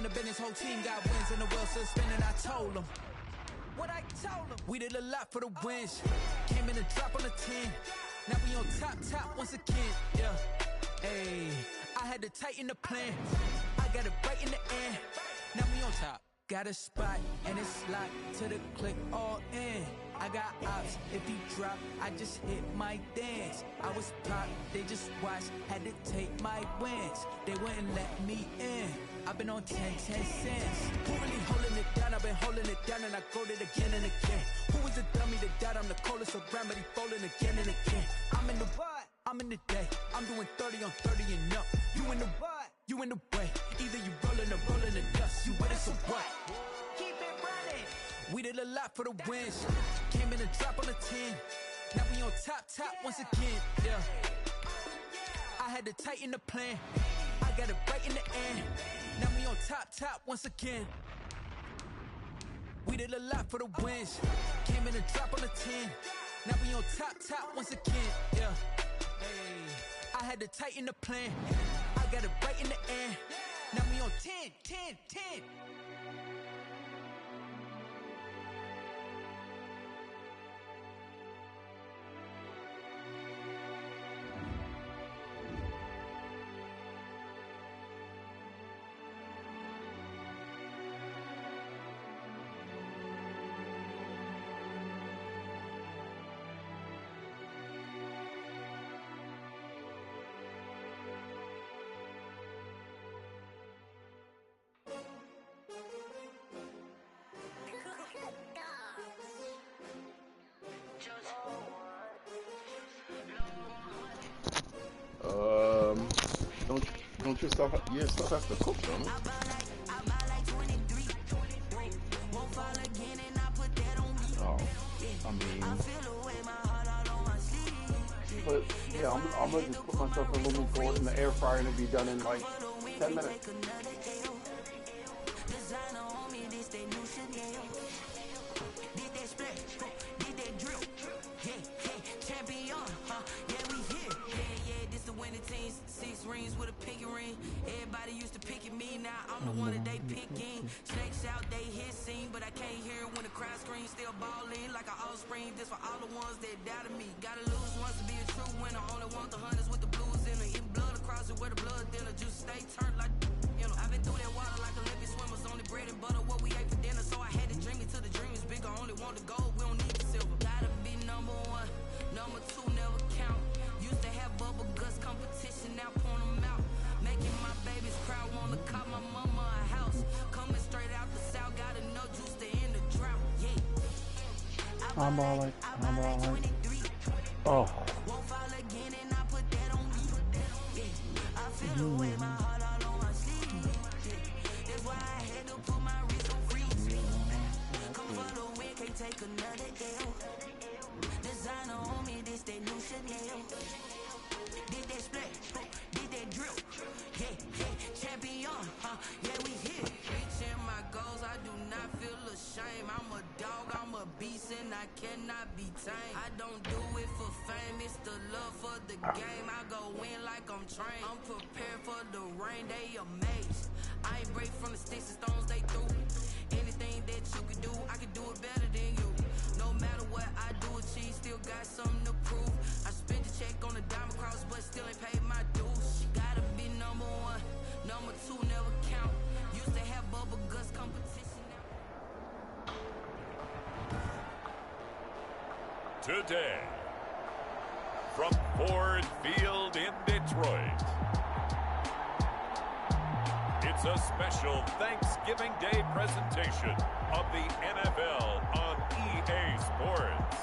run the business, whole team got wins, and the world still spinning. I told them what I told them. We did a lot for the wins. Came in a drop on the 10. Now we on top once again. Yeah, hey, I had to tighten the plan. I got it right in the end. Now we on top. Got a spot and it's locked to the click all in. I got ops, if you drop, I just hit my dance. I was pop, they just watched, had to take my wins. They wouldn't let me in. I've been on 10 cents. Who really holding it down? I've been holding it down and I go it again and again. Who was the dummy that died? I'm the coldest around, but he falling again and again. I'm in the what? I'm in the day. I'm doing 30 on 30 and up. You in the what? You in the way. Either you rolling or rolling the dust. You with us or what? Keep it running. We did a lot for the wins. Came in a drop on the 10. Now we on top once again. Yeah. I had to tighten the plan. I got it right in the end. Now we on top once again. We did a lot for the wins. Came in a drop on the 10. Now we on top once again. Yeah. Hey, I had to tighten the plan. I got it right in the end. Now we on 10. Don't your stuff has to cook, don't it? Oh, I mean, but yeah, I'm gonna just put myself in aluminum foil in the air fryer and it'll be done in like 10 minutes. Rings with a pinky ring. Everybody used to pick at me, now I'm the one that they picking. Snakes out, they hiss scene, but I can't hear when the crowd screams. Still balling like an offspring. This for all the ones that doubted me. Gotta lose once to be a true winner. Only want the hunters with the blues in it. Eat blood across it where the blood thinner. Just stay turned like, you know. I've been through that water like Olympic swimmers. Only bread and butter, what we ate for dinner. So I had to dream it till the dream is bigger. Only want the gold, we don't need the silver. Gotta be number one, number two never count. Used to have bubble guts competition, now point them out. Making my babies cry, wanna cop my mama a house. Coming straight out the south, got enough juice to end the drought. Yeah. I'm balling. Oh. Won't fall again and I put that on me. Yeah. I feel the way my heart all on my sleeve. Yeah. That's why I had to put my wrist on freeze. Come for the win, can't take another L. Designer on me, this that new Chanel. Did that split, did that drill. Yeah, champion, yeah, we here. Reaching my goals, I do not feel ashamed. I'm a dog, I'm a beast, and I cannot be tamed. I don't do it for fame, it's the love for the game. I go in like I'm trained. I'm prepared for the rain, they amazed. I ain't break from the sticks and stones they threw. Anything that you can do, I can do it better than you. No matter what I do, achieve, still got something to prove. I spent the check on the diamond cross, but still ain't paid my dues. Gotta be number one, number two never count. Used to have bubble guts competition now. Today, from Ford Field in Detroit, it's a special Thanksgiving Day presentation of the NFL on EA Sports.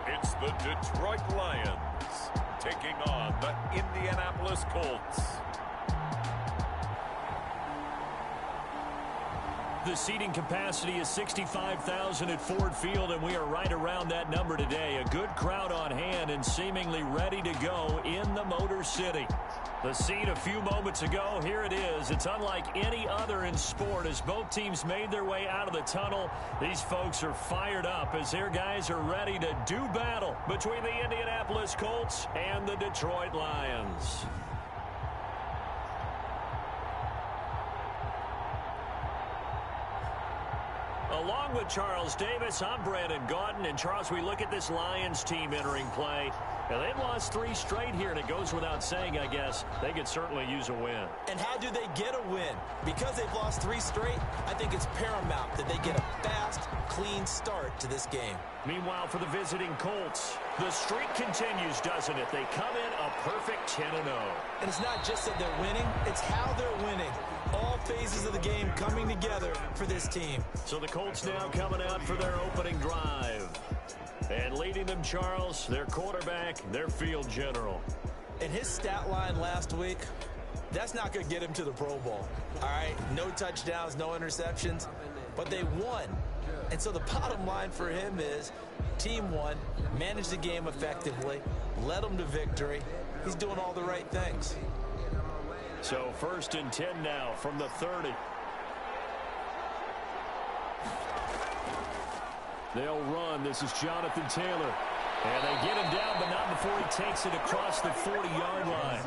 It's the Detroit Lions taking on the Indianapolis Colts. The seating capacity is 65,000 at Ford Field, and we are right around that number today. A good crowd on hand and seemingly ready to go in the Motor City. The scene a few moments ago, here it is. It's unlike any other in sport as both teams made their way out of the tunnel. These folks are fired up as their guys are ready to do battle between the Indianapolis Colts and the Detroit Lions. Along with Charles Davis, I'm Brandon Gaudin. And Charles, we look at this Lions team entering play. And they've lost 3 straight here, and it goes without saying, I guess, they could certainly use a win. And how do they get a win? Because they've lost 3 straight, I think it's paramount that they get a fast, clean start to this game. Meanwhile, for the visiting Colts, the streak continues, doesn't it? They come in a perfect 10-0. And it's not just that they're winning, it's how they're winning. All phases of the game coming together for this team. So the Colts now coming out for their opening drive. And leading them, Charles, their quarterback, their field general. And his stat line last week, that's not going to get him to the Pro Bowl. All right, no touchdowns, no interceptions, but they won. And so the bottom line for him is team won, managed the game effectively, led them to victory. He's doing all the right things. So 1st and 10 now from the 30. They'll run. This is Jonathan Taylor. And they get him down, but not before he takes it across the 40-yard line.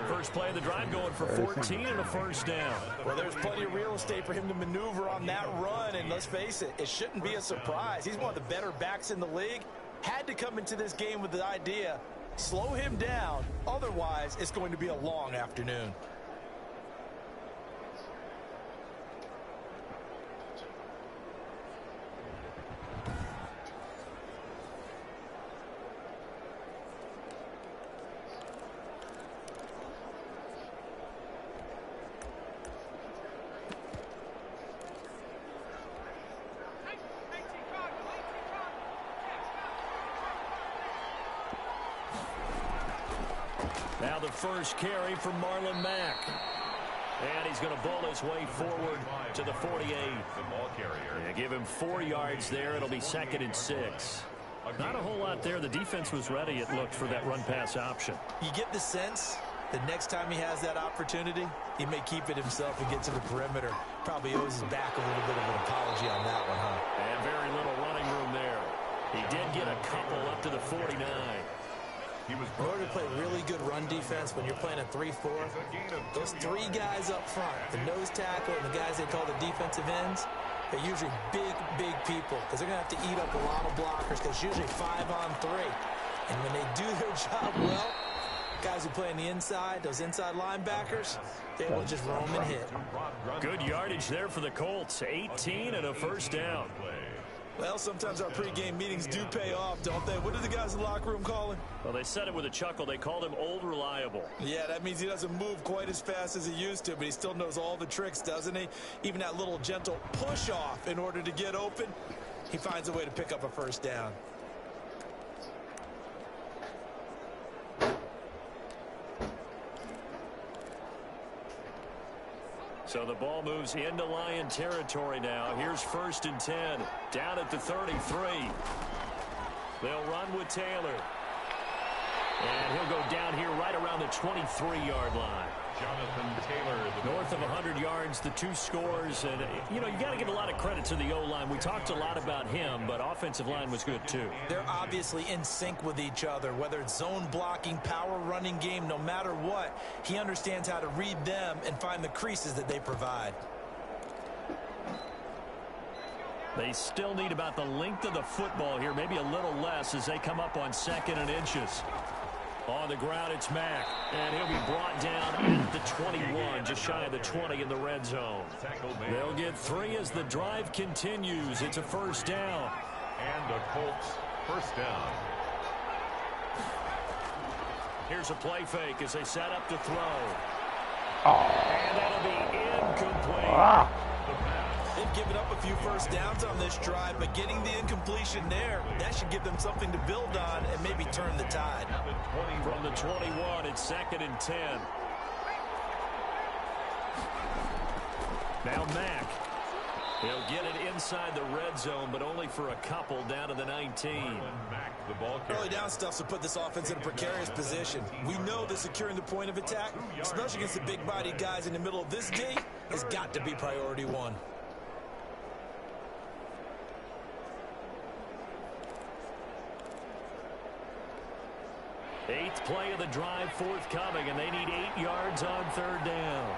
First play of the drive going for 14 and a first down. Well, there's plenty of real estate for him to maneuver on that run, and let's face it, it shouldn't be a surprise. He's one of the better backs in the league. Had to come into this game with the idea, slow him down, otherwise it's going to be a long afternoon. Now the first carry from Marlon Mack. And he's going to bowl his way forward to the 48. Yeah, give him 4 yards there. It'll be 2nd and 6. Not a whole lot there. The defense was ready, it looked, for that run-pass option. You get the sense that next time he has that opportunity, he may keep it himself and get to the perimeter. Probably owes his back a little bit of an apology on that one, huh? And very little running room there. He did get a couple up to the 49. In order to play really good run defense when you're playing a 3-4, those 3 guys up front, the nose tackle and the guys they call the defensive ends, they're usually big people because they're going to have to eat up a lot of blockers because it's usually 5-on-3. And when they do their job well, guys who play on the inside, those inside linebackers, they will just roam and hit. Good yardage there for the Colts, 18 and a first down. Well, sometimes our pregame meetings do pay off, don't they? What do the guys in the locker room call him? Well, they said it with a chuckle. They called him Old Reliable. Yeah, that means he doesn't move quite as fast as he used to, but he still knows all the tricks, doesn't he? Even that little gentle push-off in order to get open, he finds a way to pick up a first down. So the ball moves into Lion territory now. Here's 1st and 10. Down at the 33. They'll run with Taylor. And he'll go down here right around the 23-yard line. Jonathan Taylor. North of 100 yards, the 2 scores. And, you know, you got to give a lot of credit to the O-line. We talked a lot about him, but offensive line was good, too. They're obviously in sync with each other, whether it's zone blocking, power running game, no matter what. He understands how to read them and find the creases that they provide. They still need about the length of the football here, maybe a little less as they come up on 2nd and inches. On the ground, it's Mack, and he'll be brought down at the 21, just shy of the 20 in the red zone. They'll get 3 as the drive continues. It's a first down. And the Colts first down. Here's a play fake as they set up to throw. And that'll be incomplete. They've given up a few first downs on this drive, but getting the incompletion there, that should give them something to build on and maybe turn the tide. From the 21, it's 2nd and 10. Now Mack. He'll get it inside the red zone, but only for a couple down to the 19. Early down stuff to put this offense in a precarious position. We know that securing the point of attack, especially against the big-bodied guys in the middle of this D, has got to be priority one. Eighth play of the drive forthcoming, and they need 8 yards on third down.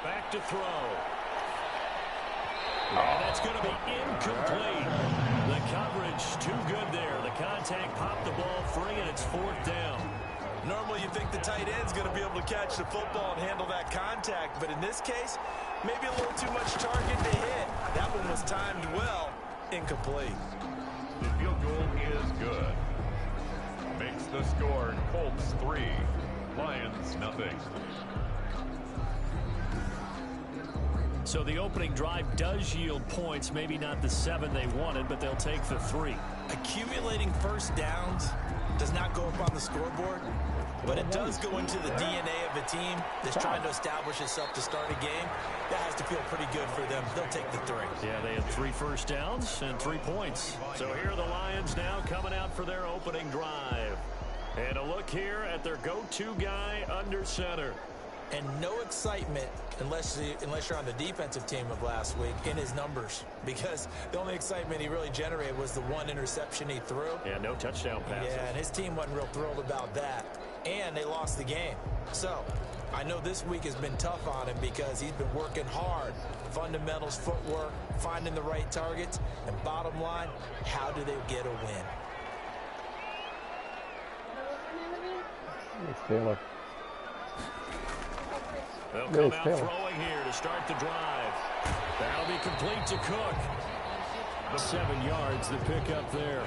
Back to throw. And that's going to be incomplete. The coverage too good there. The contact popped the ball free, and it's fourth down. Normally you think the tight end's going to be able to catch the football and handle that contact, but in this case, maybe a little too much target to hit. That one was timed well. Incomplete. The field goal is good. Makes the score Colts 3, Lions nothing. So the opening drive does yield points, maybe not the 7 they wanted, but they'll take the 3. Accumulating first downs does not go up on the scoreboard, but it does go into the DNA of a team that's trying to establish itself to start a game. That has to feel pretty good for them. They'll take the 3. Yeah, they had 3 first downs and 3 points. So here are the Lions now coming out for their opening drive. And a look here at their go-to guy under center. And no excitement unless you're on the defensive team of last week in his numbers, because the only excitement he really generated was the 1 interception he threw. Yeah, no touchdown passes. Yeah, and his team wasn't real thrilled about that. And they lost the game. So I know this week has been tough on him because he's been working hard. Fundamentals, footwork, finding the right targets. And bottom line, how do they get a win? It's Taylor. They'll come out throwing here to start the drive. That'll be complete to Cook. 7 yards, the pickup there.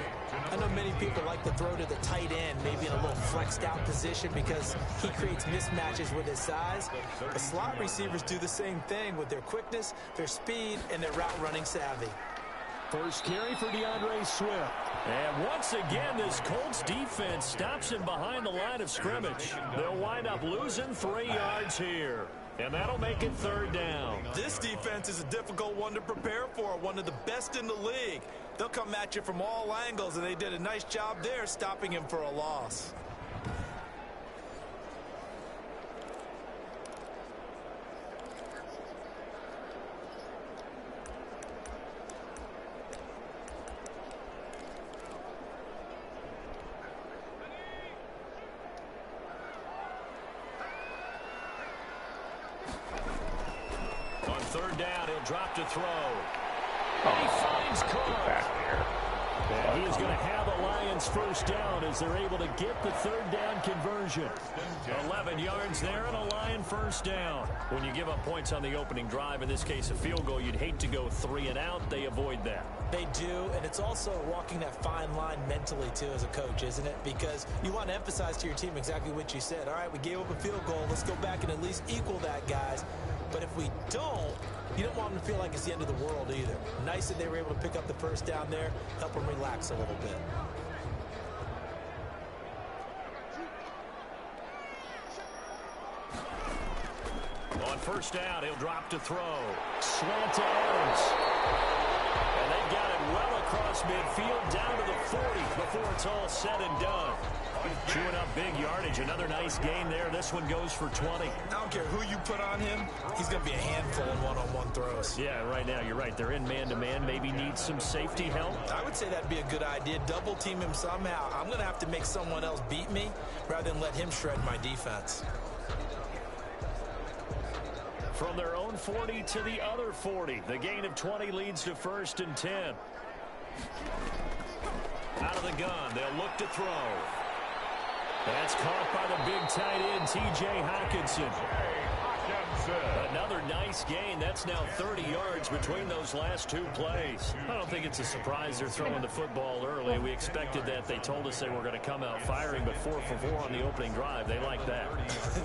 I know many people like to throw to the tight end, maybe in a little flexed out position because he creates mismatches with his size. But slot receivers do the same thing with their quickness, their speed, and their route running savvy. First carry for DeAndre Swift. And once again, this Colts defense stops him behind the line of scrimmage. They'll wind up losing 3 yards here. And that'll make it third down. This defense is a difficult one to prepare for, one of the best in the league. They'll come at you from all angles, and they did a nice job there stopping him for a loss. Third down, he'll drop to throw. And he finds Cook. And he is going to have a Lions first down as they're able to get the third down conversion. 11 yards there and a Lion first down. When you give up points on the opening drive, in this case a field goal, you'd hate to go 3 and out. They avoid that. They do, and it's also walking that fine line mentally, too, as a coach, isn't it? Because you want to emphasize to your team exactly what you said. All right, we gave up a field goal. Let's go back and at least equal that, guys. But if we don't, you don't want them to feel like it's the end of the world either. Nice that they were able to pick up the first down there, help them relax a little bit. On first down, he'll drop to throw. Slant to Adams. And they've got it well across midfield down to the 40 before it's all said and done. Chewing up big yardage. Another nice gain there. This one goes for 20. I don't care who you put on him. He's going to be a handful in one-on-one throws. Yeah, right now, you're right. They're in man-to-man. Maybe need some safety help. I would say that'd be a good idea. Double team him somehow. I'm going to have to make someone else beat me rather than let him shred my defense. From their own 40 to the other 40. The gain of 20 leads to 1st and 10. Out of the gun, they'll look to throw. That's caught by the big tight end, T.J. Hockenson. Another nice gain. That's now 30 yards between those last 2 plays. I don't think it's a surprise they're throwing the football early. We expected that. They told us they were going to come out firing, but 4 for 4 on the opening drive. They like that.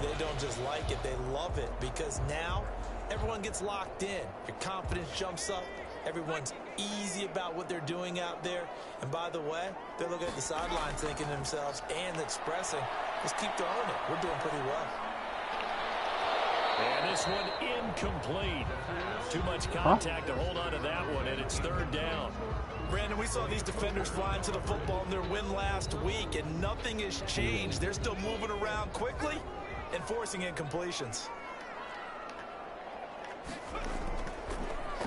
They don't just like it. They love it because now everyone gets locked in. Your confidence jumps up. Everyone's easy about what they're doing out there. And by the way, they're looking at the sidelines thinking to themselves and expressing, let's keep throwing it. We're doing pretty well. And this one incomplete. Too much contact to hold on to that one, and it's third down. Brandon, we saw these defenders flying to the football in their win last week, and nothing has changed. They're still moving around quickly and forcing incompletions.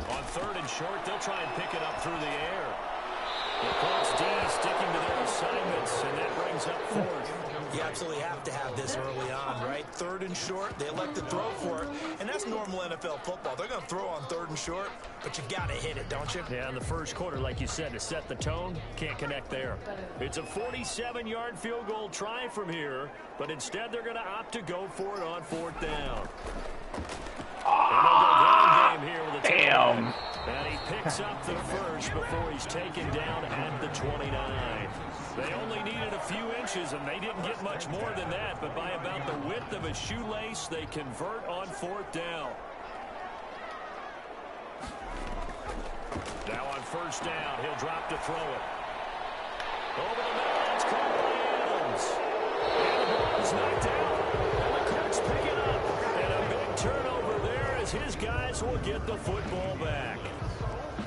On third and short, they'll try and pick it up through the air. The Colts D sticking to their assignments, and that brings up fourth. You absolutely have to have this early on, right? Third and short, they elect to throw for it, and that's normal NFL football. They're going to throw on third and short, but you got to hit it, don't you? Yeah, in the first quarter, like you said, to set the tone, can't connect there. It's a 47-yard field goal try from here, but instead they're going to opt to go for it on fourth down. And they'll go ground game here with a Damn. And he picks up the first before he's taken down at the 29. They only needed a few inches, and they didn't get much more than that, but by about the width of a shoelace, they convert on fourth down. Now on first down, he'll drop to throw it. Over the middle, it's caught by Adams. And the ball is knocked out. And the Colts pick it up. And a big turnover there as his guys will get the football back.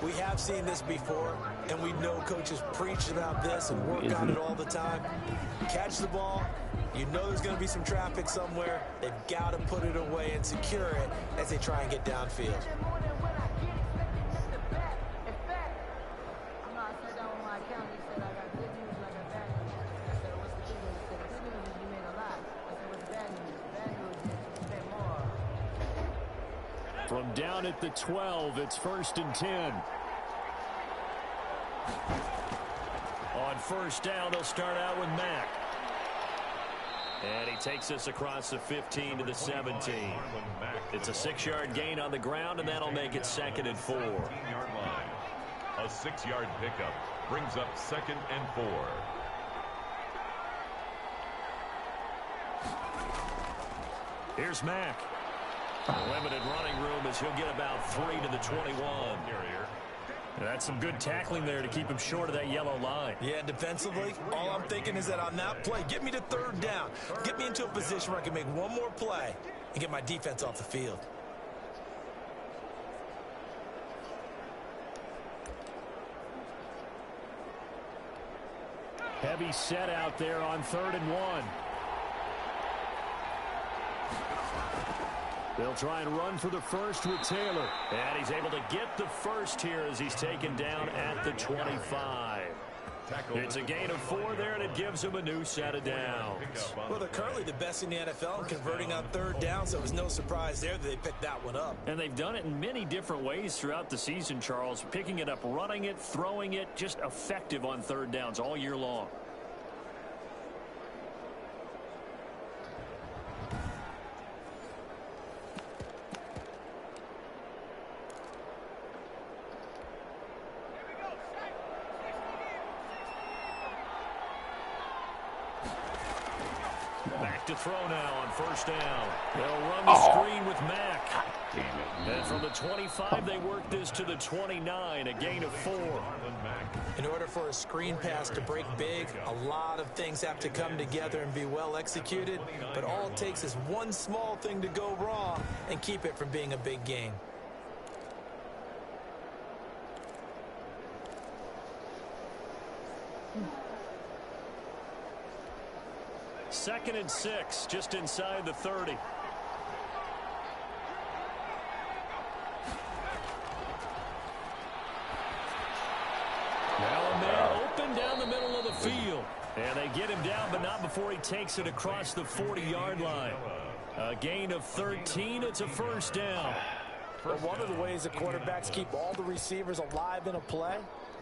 We have seen this before, and we know coaches preach about this and work on it all the time. Catch the ball. You know there's going to be some traffic somewhere. They've got to put it away and secure it as they try and get downfield. From down at the 12, it's 1st and 10. On first down, they'll start out with Mack. And he takes us across the 15 to the 17. It's a 6-yard gain on the ground, and that'll make it 2nd and 4. A 6-yard pickup brings up 2nd and 4. Here's Mack. Limited running room as he'll get about 3 to the 21. That's some good tackling there to keep him short of that yellow line. Yeah, defensively, all I'm thinking is that on that play, get me to third down. Get me into a position where I can make one more play and get my defense off the field. Heavy set out there on 3rd and 1. They'll try and run for the first with Taylor. And he's able to get the first here as he's taken down at the 25. It's a gain of 4 there, and it gives him a new set of downs. Well, they're currently the best in the NFL in converting on third down, so it was no surprise there that they picked that one up. And they've done it in many different ways throughout the season, Charles. Picking it up, running it, throwing it, just effective on third downs all year long. Back to throw now on first down. They'll run the screen with Mack. And from the 25, they work this to the 29, a gain of 4. In order for a screen pass to break big, a lot of things have to come together and be well executed. But all it takes is one small thing to go wrong and keep it from being a big gain. Second and 6, just inside the 30. Now a man open down the middle of the field. And they get him down, but not before he takes it across the 40-yard line. A gain of 13. It's a first down. Well, one of the ways that quarterbacks keep all the receivers alive in a play,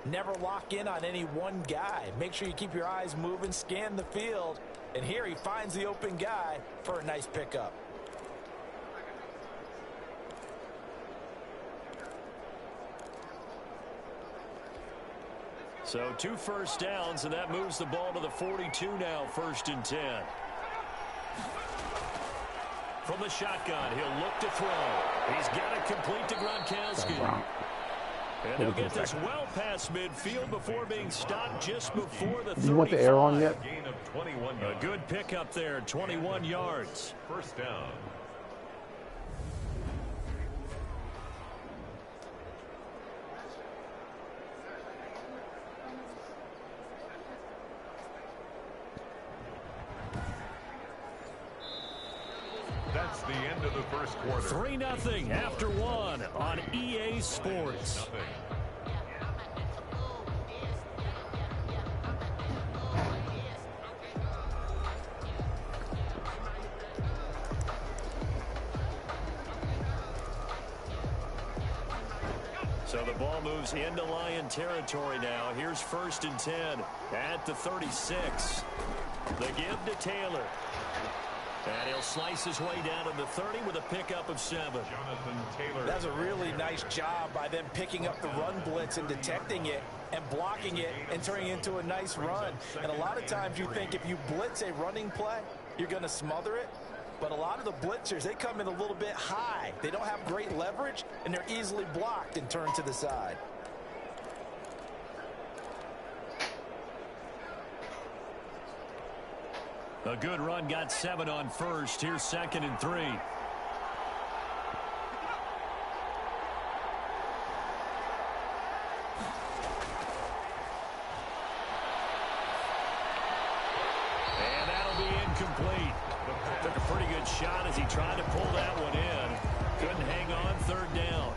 never lock in on any one guy. Make sure you keep your eyes moving, scan the field. And here he finds the open guy for a nice pickup. So 2 first downs, and that moves the ball to the 42 now, 1st and 10. From the shotgun, he'll look to throw. He's got it complete to Gronkowski. And he'll get this well past midfield before being stopped just before the 35. You want the air on yet? Gain of 21 A good pickup there, 21 yards. First down. the end of the first quarter. 3-0 after one on EA Sports. So the ball moves into Lion territory now. Here's 1st and 10 at the 36. The give to Taylor. And he'll slice his way down to the 30 with a pickup of 7. Jonathan Taylor. That's a really nice job by them picking up the run blitz and detecting it and blocking it and turning it into a nice run. And a lot of times you think if you blitz a running play, you're going to smother it. But a lot of the blitzers, they come in a little bit high. They don't have great leverage, and they're easily blocked and turned to the side. A good run, got 7 on first. Here's 2nd and 3. And that'll be incomplete. Took a pretty good shot as he tried to pull that one in. Couldn't hang on, 3rd down.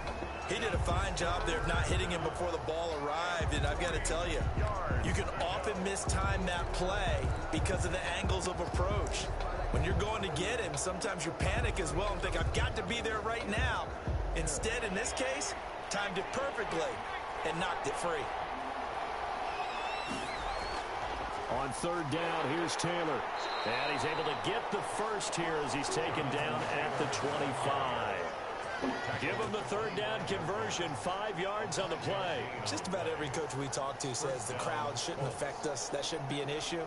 He did a fine job there of not hitting him before the ball arrived, and I've got to tell you, you can often mistime that play because of the angles of approach. When you're going to get him, sometimes you panic as well and think, I've got to be there right now. Instead, in this case, timed it perfectly and knocked it free. On 3rd down, here's Taylor. And he's able to get the first here as he's taken down at the 25. Give him the 3rd down conversion, 5 yards on the play. Just about every coach we talk to says the crowd shouldn't affect us. That shouldn't be an issue.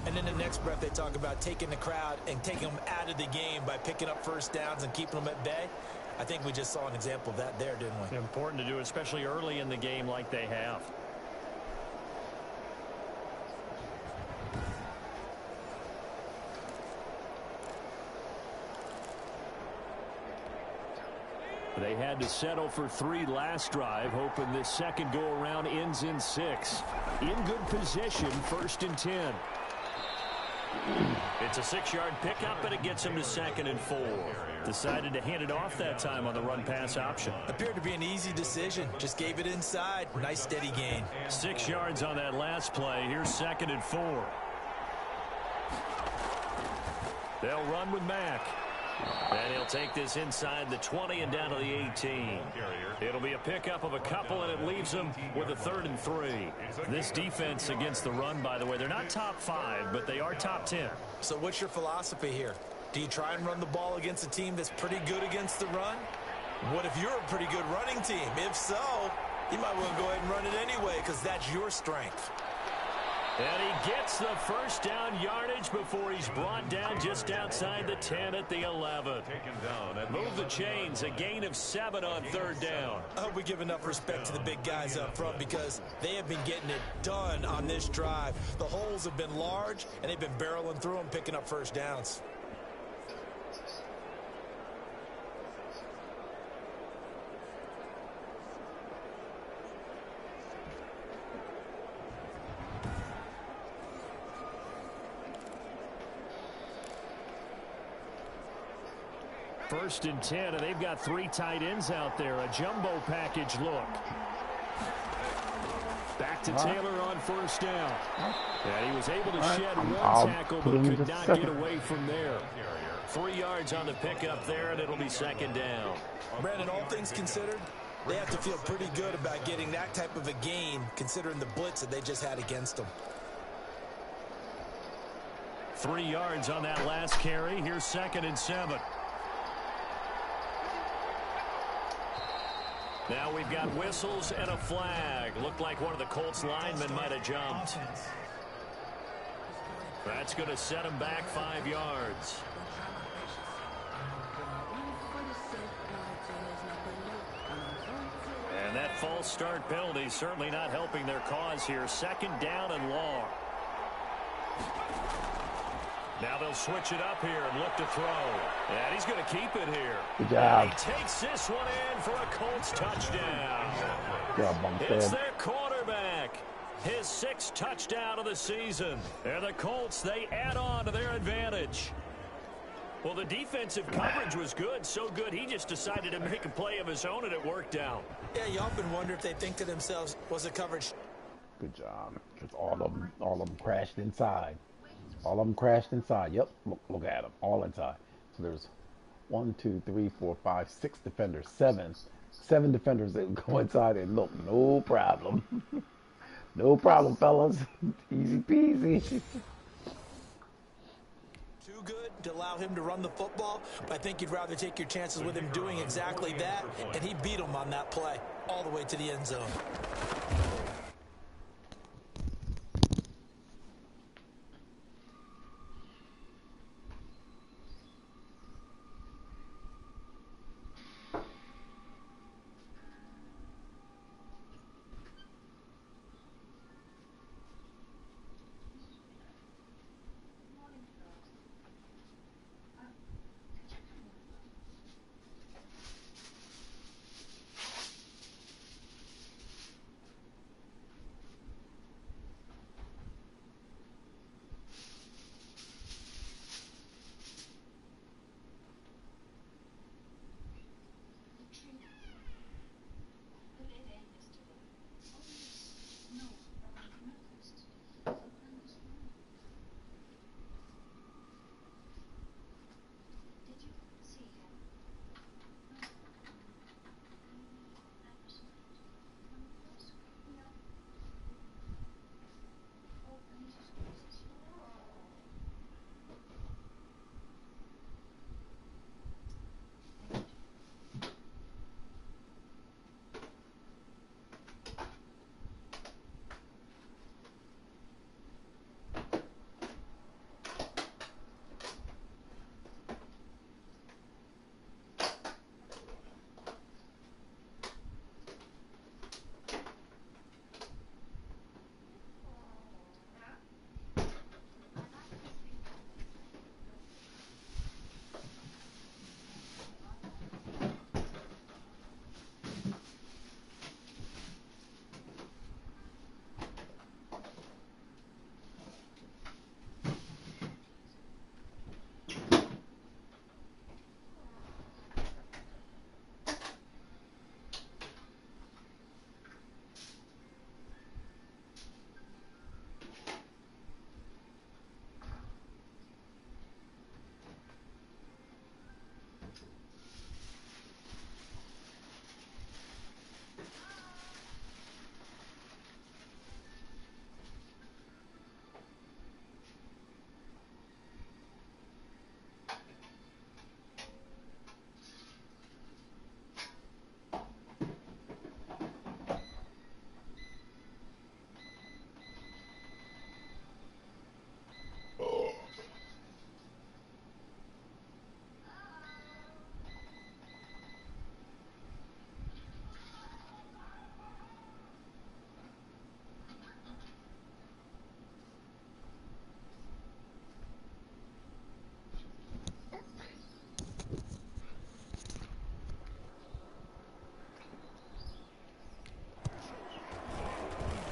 And in the next breath, they talk about taking the crowd and taking them out of the game by picking up 1st downs and keeping them at bay. I think we just saw an example of that there, didn't we? Important to do, especially early in the game like they have. They had to settle for 3 last drive, hoping this second go-around ends in 6. In good position, 1st and 10. It's a 6-yard pickup, and it gets him to 2nd and 4. Decided to hand it off that time on the run-pass option. Appeared to be an easy decision. Just gave it inside. Nice steady gain. 6 yards on that last play. Here's 2nd and 4. They'll run with Mack. And he'll take this inside the 20 and down to the 18. It'll be a pickup of a couple, and it leaves them with a 3rd and 3. This defense against the run, by the way, they're not top 5, but they are top 10. So what's your philosophy here? Do you try and run the ball against a team that's pretty good against the run? What if you're a pretty good running team? If so, you might want to go ahead and run it anyway because that's your strength. And he gets the 1st down yardage before he's brought down just outside the 10 at the 11. Move the chains, a gain of 7 on 3rd down. I hope we give enough respect to the big guys up front because they have been getting it done on this drive. The holes have been large, and they've been barreling through them, picking up 1st downs. First and 10, and they've got 3 tight ends out there. A jumbo package look. Back to Taylor on 1st down. And he was able to shed 1 tackle, but could not get away from there. 3 yards on the pickup there, and it'll be 2nd down. Brandon, all things considered, they have to feel pretty good about getting that type of a gain, considering the blitz that they just had against them. 3 yards on that last carry. Here's 2nd and 7. Now we've got whistles and a flag. Looked like one of the Colts linemen might have jumped. That's going to set him back 5 yards. And that false start penalty certainly not helping their cause here. 2nd down and long. Now they'll switch it up here and look to throw. And he's going to keep it here. Good job. And he takes this one in for a Colts touchdown. Good job, It's their quarterback. His 6th touchdown of the season. And the Colts, they add on to their advantage. Well, the defensive coverage was good, so good he just decided to make a play of his own, and it worked out. Yeah, you often wonder if they think to themselves, was the coverage? Good job. Because all of them crashed inside. All of them crashed inside. Yep, look at them, all inside. So there's 1, 2, 3, 4, 5, 6 defenders, seven defenders that go inside and look, no problem. No problem, fellas. Easy peasy. Too good to allow him to run the football, but I think you'd rather take your chances with him doing exactly that, and he beat him on that play all the way to the end zone.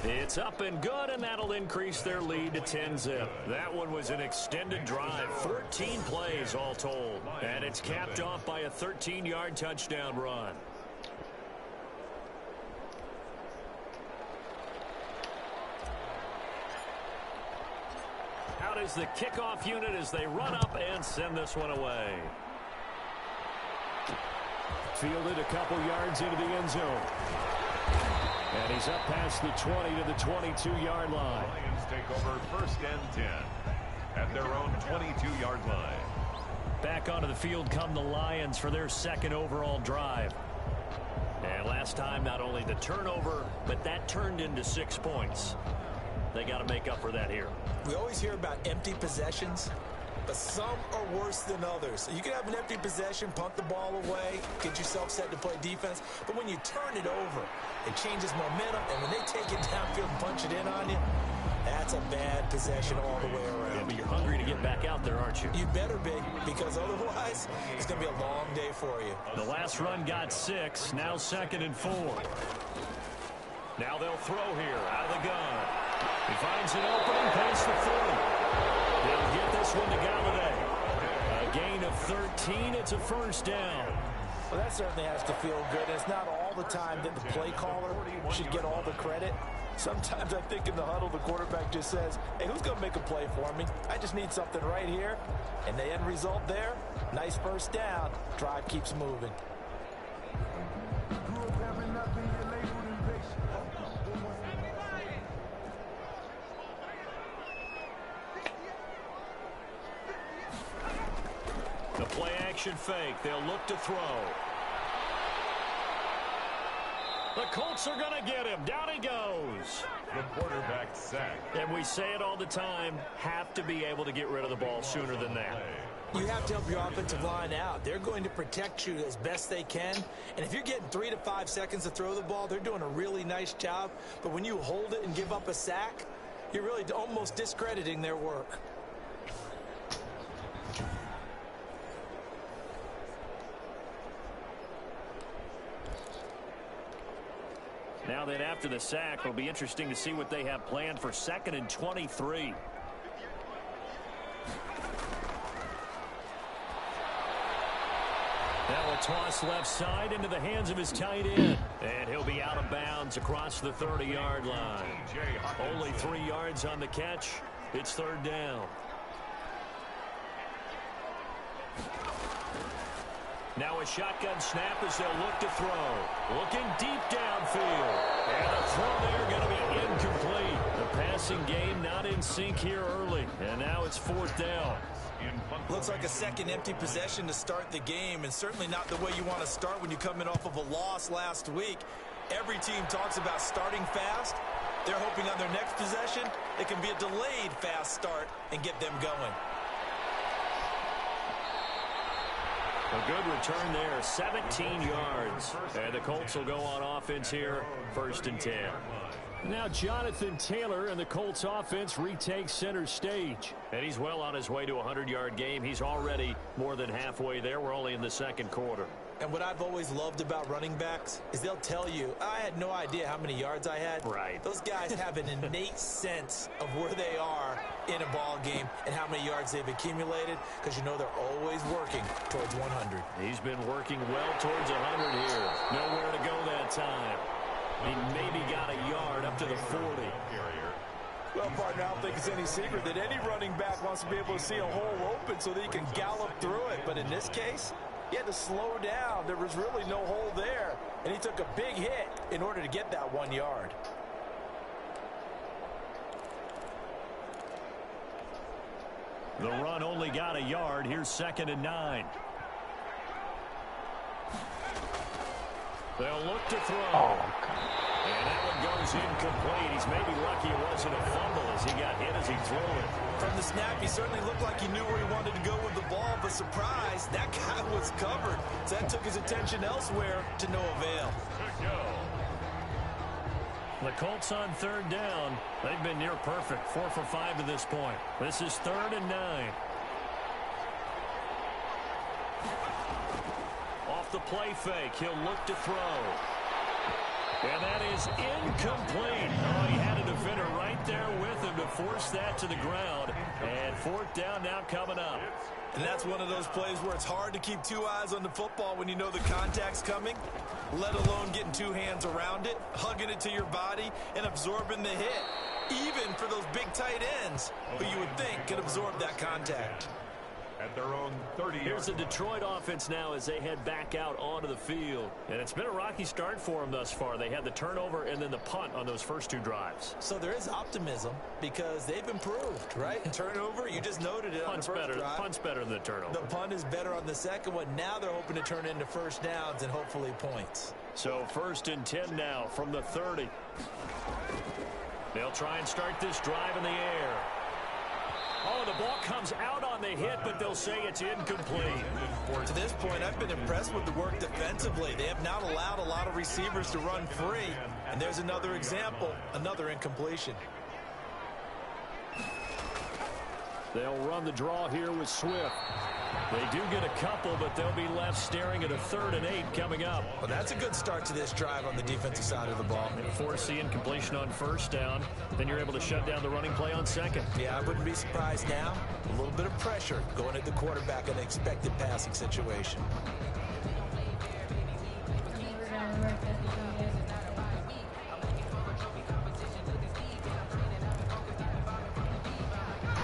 It's up and good, and that'll increase their lead to 10-zip. That one was an extended drive, 14 plays all told. And it's capped off by a 13-yard touchdown run. Out is the kickoff unit as they run up and send this one away. Fielded a couple yards into the end zone. And he's up past the 20 to the 22-yard line. Lions take over 1st and 10 at their own 22-yard line. Back onto the field come the Lions for their second overall drive. And last time, not only the turnover, but that turned into 6 points. They got to make up for that here. We always hear about empty possessions, but some are worse than others. You can have an empty possession, punt the ball away, get yourself set to play defense, but when you turn it over, it changes momentum, and when they take it downfield and punch it in on you, that's a bad possession all the way around. Yeah, but you're hungry to get back out there, aren't you? You better be, because otherwise, it's going to be a long day for you. The last run got 6, now 2nd and 4. Now they'll throw here out of the gun. He finds an opening past the 40. They'll get this one to Galladay. A gain of 13. It's a first down. Well, that certainly has to feel good. It's not all the time that the play caller should get all the credit. Sometimes I think in the huddle, the quarterback just says, hey, who's going to make a play for me? I just need something right here. And the end result there, nice first down. Drive keeps moving. The play action fake. They'll look to throw. The Colts are going to get him. Down he goes. The quarterback sacked. And we say it all the time, have to be able to get rid of the ball sooner than that. You have to help your offensive line out. They're going to protect you as best they can. And if you're getting 3 to 5 seconds to throw the ball, they're doing a really nice job. But when you hold it and give up a sack, you're really almost discrediting their work. Now then, after the sack, it'll be interesting to see what they have planned for 2nd and 23. Now a toss left side into the hands of his tight end. And he'll be out of bounds across the 30-yard line. Only 3 yards on the catch. It's 3rd down. Now a shotgun snap as they'll look to throw. Looking deep downfield. And the throw there going to be incomplete. The passing game not in sync here early. And now it's 4th down. Looks like a second empty possession to start the game, and certainly not the way you want to start when you're coming off of a loss last week. Every team talks about starting fast. They're hoping on their next possession it can be a delayed fast start and get them going. A good return there, 17 yards. And the Colts will go on offense here, 1st and 10. Now Jonathan Taylor and the Colts offense retake center stage. And he's well on his way to a 100-yard game. He's already more than halfway there. We're only in the 2nd quarter. And what I've always loved about running backs is they'll tell you, I had no idea how many yards I had. Right. Those guys have an innate sense of where they are in a ball game and how many yards they've accumulated, because you know they're always working towards 100. He's been working well towards 100 here. Nowhere to go that time. He maybe got a yard up to the 40. Well, partner, I don't think it's any secret that any running back wants to be able to see a hole open so that he can gallop through it. But in this case, he had to slow down. There was really no hole there. And he took a big hit in order to get that 1 yard. The run only got a yard. Here's 2nd and 9. They'll look to throw. And that one goes incomplete. He's maybe lucky it wasn't a fumble as he got hit as he threw it. From the snap, he certainly looked like he knew where he wanted to go with the ball, but surprise, that guy was covered. So that took his attention elsewhere to no avail. The Colts on 3rd down. They've been near perfect. 4 for 5 to this point. This is 3rd and 9. Off the play fake, he'll look to throw. And that is incomplete. Oh, he had a defender right there with him to force that to the ground. And 4th down now coming up. And that's one of those plays where it's hard to keep 2 eyes on the football when you know the contact's coming, let alone getting 2 hands around it, hugging it to your body, and absorbing the hit. Even for those big tight ends who you would think could absorb that contact. At their own 30. Here's the Detroit offense now as they head back out onto the field. And it's been a rocky start for them thus far. They had the turnover and then the punt on those first 2 drives. So there is optimism because they've improved, right? Turnover, you just noted it on the first drive. Punt's better than the turnover. The punt is better on the second one. Now they're hoping to turn into first downs and hopefully points. So 1st and 10 now from the 30. They'll try and start this drive in the air. Oh, the ball comes out on the hit, but they'll say it's incomplete. To this point, I've been impressed with the work defensively. They have not allowed a lot of receivers to run free. And there's another example, another incompletion. They'll run the draw here with Swift. They do get a couple, but they'll be left staring at a 3rd and 8 coming up. Well, that's a good start to this drive on the defensive side of the ball. Force the incompletion on 1st down. Then you're able to shut down the running play on 2nd. Yeah, I wouldn't be surprised now. A little bit of pressure going at the quarterback in an expected passing situation.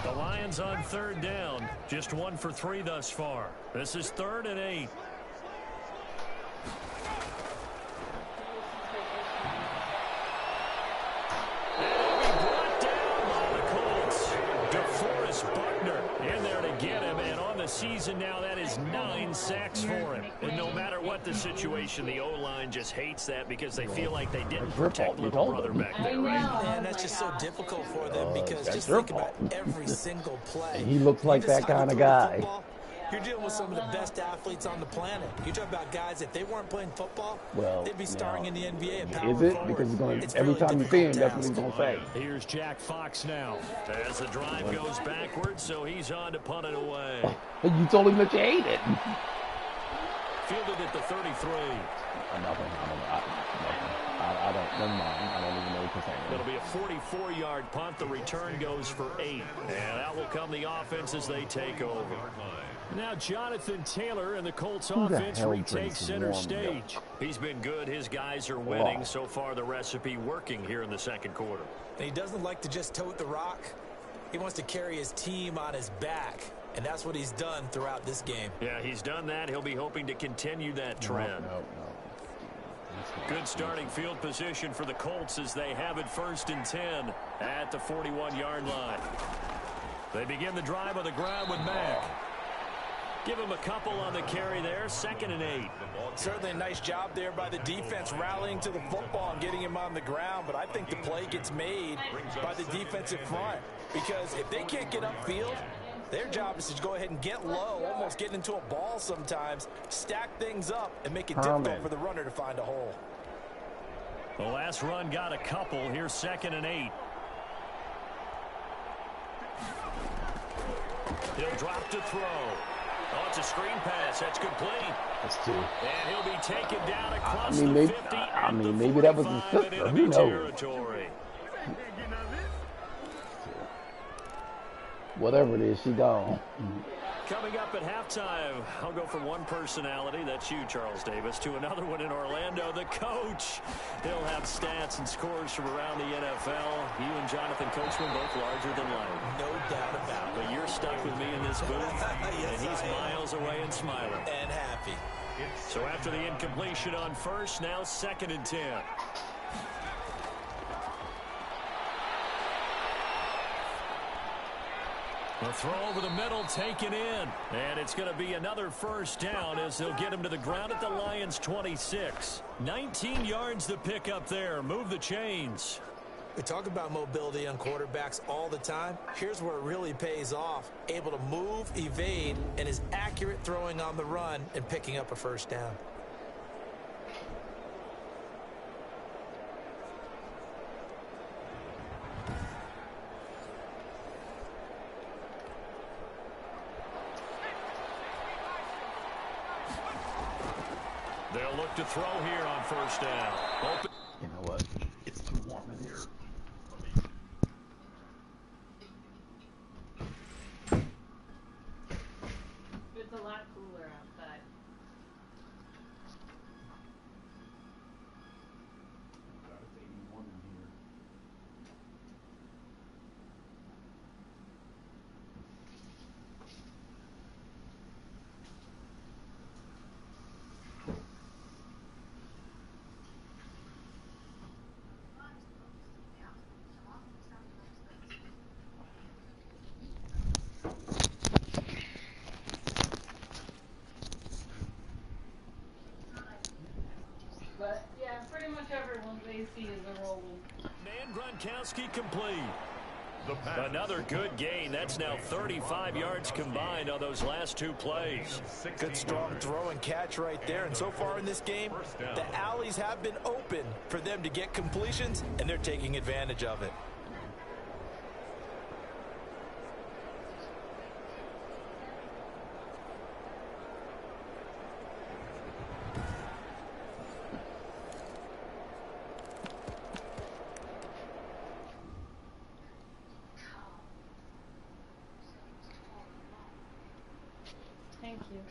The Lions on 3rd down. Just 1 for 3 thus far. This is 3rd and 8. In there to get him, and on the season now, that is 9 sacks for him. And no matter what the situation, the O-line just hates that because they feel like they didn't protect little brother back there, right? Man, that's just so difficult for them because just think about every single play. He looks like that kind of guy. You're dealing with some of the best athletes on the planet. You talk about guys, if they weren't playing football, well, they'd be starring in the NBA at power Is it? forward. Because he's going to, every time you see him, that's what he's going to say. Here's Jack Fox now. As the drive goes backwards, so he's on to punt it away. You told him that you hate it. Fielded at the 33. Nothing. I don't, never mind. I don't even know what you're saying. It'll be a 44-yard punt. The return goes for 8. And that will come the offense as they take over. Now Jonathan Taylor and the Colts offense retakes center stage. He's been good. His guys are winning. So far, the recipe working here in the 2nd quarter. And he doesn't like to just tote the rock. He wants to carry his team on his back. And that's what he's done throughout this game. Yeah, he's done that. He'll be hoping to continue that trend. No. Good starting field position for the Colts as they have it 1st and 10 at the 41-yard line. They begin the drive on the ground with Mack. Give him a couple on the carry there. 2nd and 8. Certainly a nice job there by the defense rallying to the football and getting him on the ground. But I think the play gets made by the defensive front. Because if they can't get upfield, their job is to go ahead and get low, almost get into a ball sometimes, stack things up, and make it difficult for the runner to find a hole. The last run got a couple. Here's 2nd and 8. He'll drop to throw. Oh, it's a screen pass. That's complete. That's 2. And he'll be taken down across the 50. Maybe that was his sister. Who knows? Whatever it is, she gone. Coming up at halftime, I'll go from one personality, that's you, Charles Davis, to another one in Orlando, the coach. He'll have stats and scores from around the NFL. You and Jonathan Coachman both larger than life. No doubt about it. But you're stuck with me in this booth, and he's miles away and smiling. And happy. So after the incompletion on 1st, now 2nd and 10. The throw over the middle taken in. And it's going to be another 1st down as they'll get him to the ground at the Lions' 26. 19 yards to pick up there. Move the chains. We talk about mobility on quarterbacks all the time. Here's where it really pays off. Able to move, evade, and is accurate throwing on the run and picking up a 1st down. They'll look to throw here on 1st down. Open. You know what? It's too warm in here. It's a lot cooler outside. But yeah, pretty much everyone's AC is a rolling. And Gronkowski complete. Another good gain. That's now 35 yards combined on those last 2 plays. Good strong throw and catch right there. And so far in this game, the alleys have been open for them to get completions, and they're taking advantage of it. Thank you.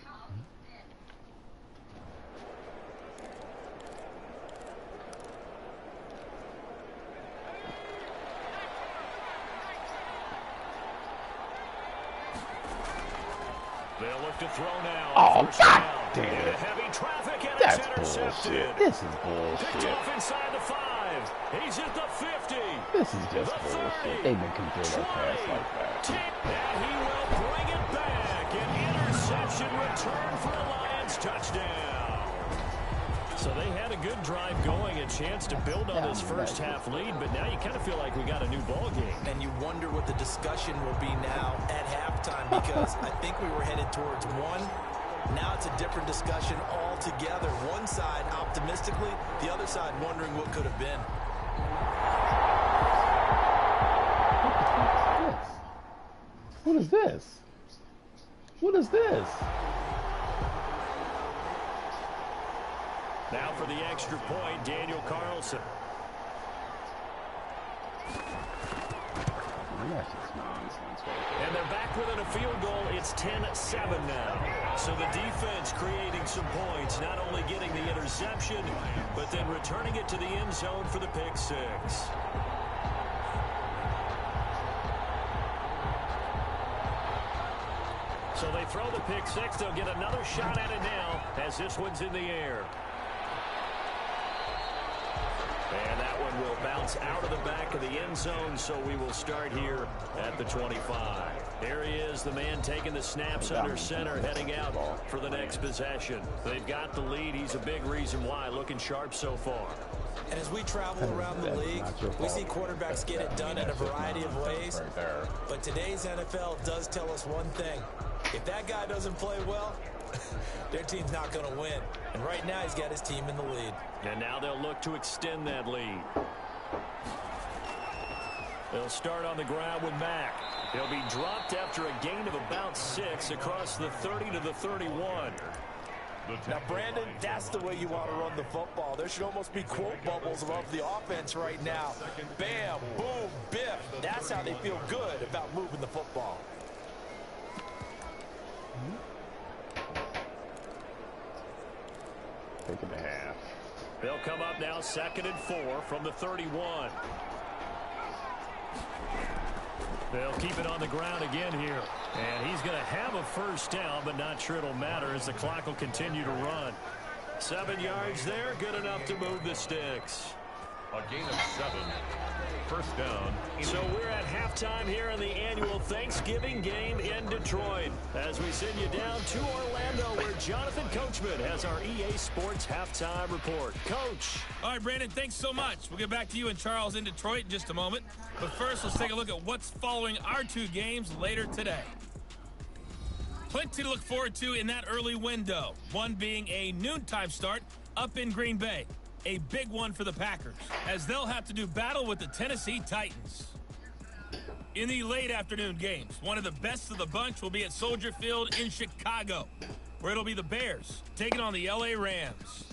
They'll look to throw now. Oh, First God down. damn Into it. heavy traffic, and That's it's intercepted. bullshit. This is Picked bullshit. off inside the 5. He's at the 50. This is just The 30, bullshit. They've been considered a pass like that. And he will bring it back. An interception return for a Lions touchdown. So they had a good drive going, a chance to build on this first half lead, but now you kind of feel like we got a new ball game. And you wonder what the discussion will be now at halftime, because I think we were headed towards one. Now it's a different discussion altogether. One side optimistically, the other side wondering what could have been. What is this? What is this? Now for the extra point, Daniel Carlson. That's just nonsense. And they're back within a field goal. It's 10-7 now. So the defense creating some points, not only getting the interception, but then returning it to the end zone for the pick six. So they throw the pick six. They'll get another shot at it now as this one's in the air. And that one will bounce out of the back of the end zone, so we will start here at the 25. There he is, the man taking the snaps under center, heading out for the next possession. They've got the lead. He's a big reason why, looking sharp so far. And as we travel around the league, we see quarterbacks get it done in a variety of ways. But today's NFL does tell us one thing. If that guy doesn't play well, their team's not going to win. And right now, he's got his team in the lead. And now they'll look to extend that lead. They'll start on the ground with Mack. He'll be dropped after a gain of about 6 across the 30 to the 31. Now, Brandon, that's the way you want to run the football. There should almost be quote bubbles above the offense right now. Bam, boom, biff. That's how they feel good about moving the football. Taking the half. They'll come up now 2nd and 4 from the 31. They'll keep it on the ground again here. And he's going to have a first down, but not sure it'll matter as the clock will continue to run. 7 yards there, good enough to move the sticks. A gain of 7. First down. So we're at halftime here in the annual Thanksgiving game in Detroit. As we send you down to Orlando, where Jonathan Coachman has our EA Sports halftime report. Coach. All right, Brandon, thanks so much. We'll get back to you and Charles in Detroit in just a moment. But first, let's take a look at what's following our 2 games later today. Plenty to look forward to in that early window. One being a noontime start up in Green Bay. A big one for the Packers, as they'll have to do battle with the Tennessee Titans. In the late afternoon games, one of the best of the bunch will be at Soldier Field in Chicago, where it'll be the Bears taking on the LA Rams.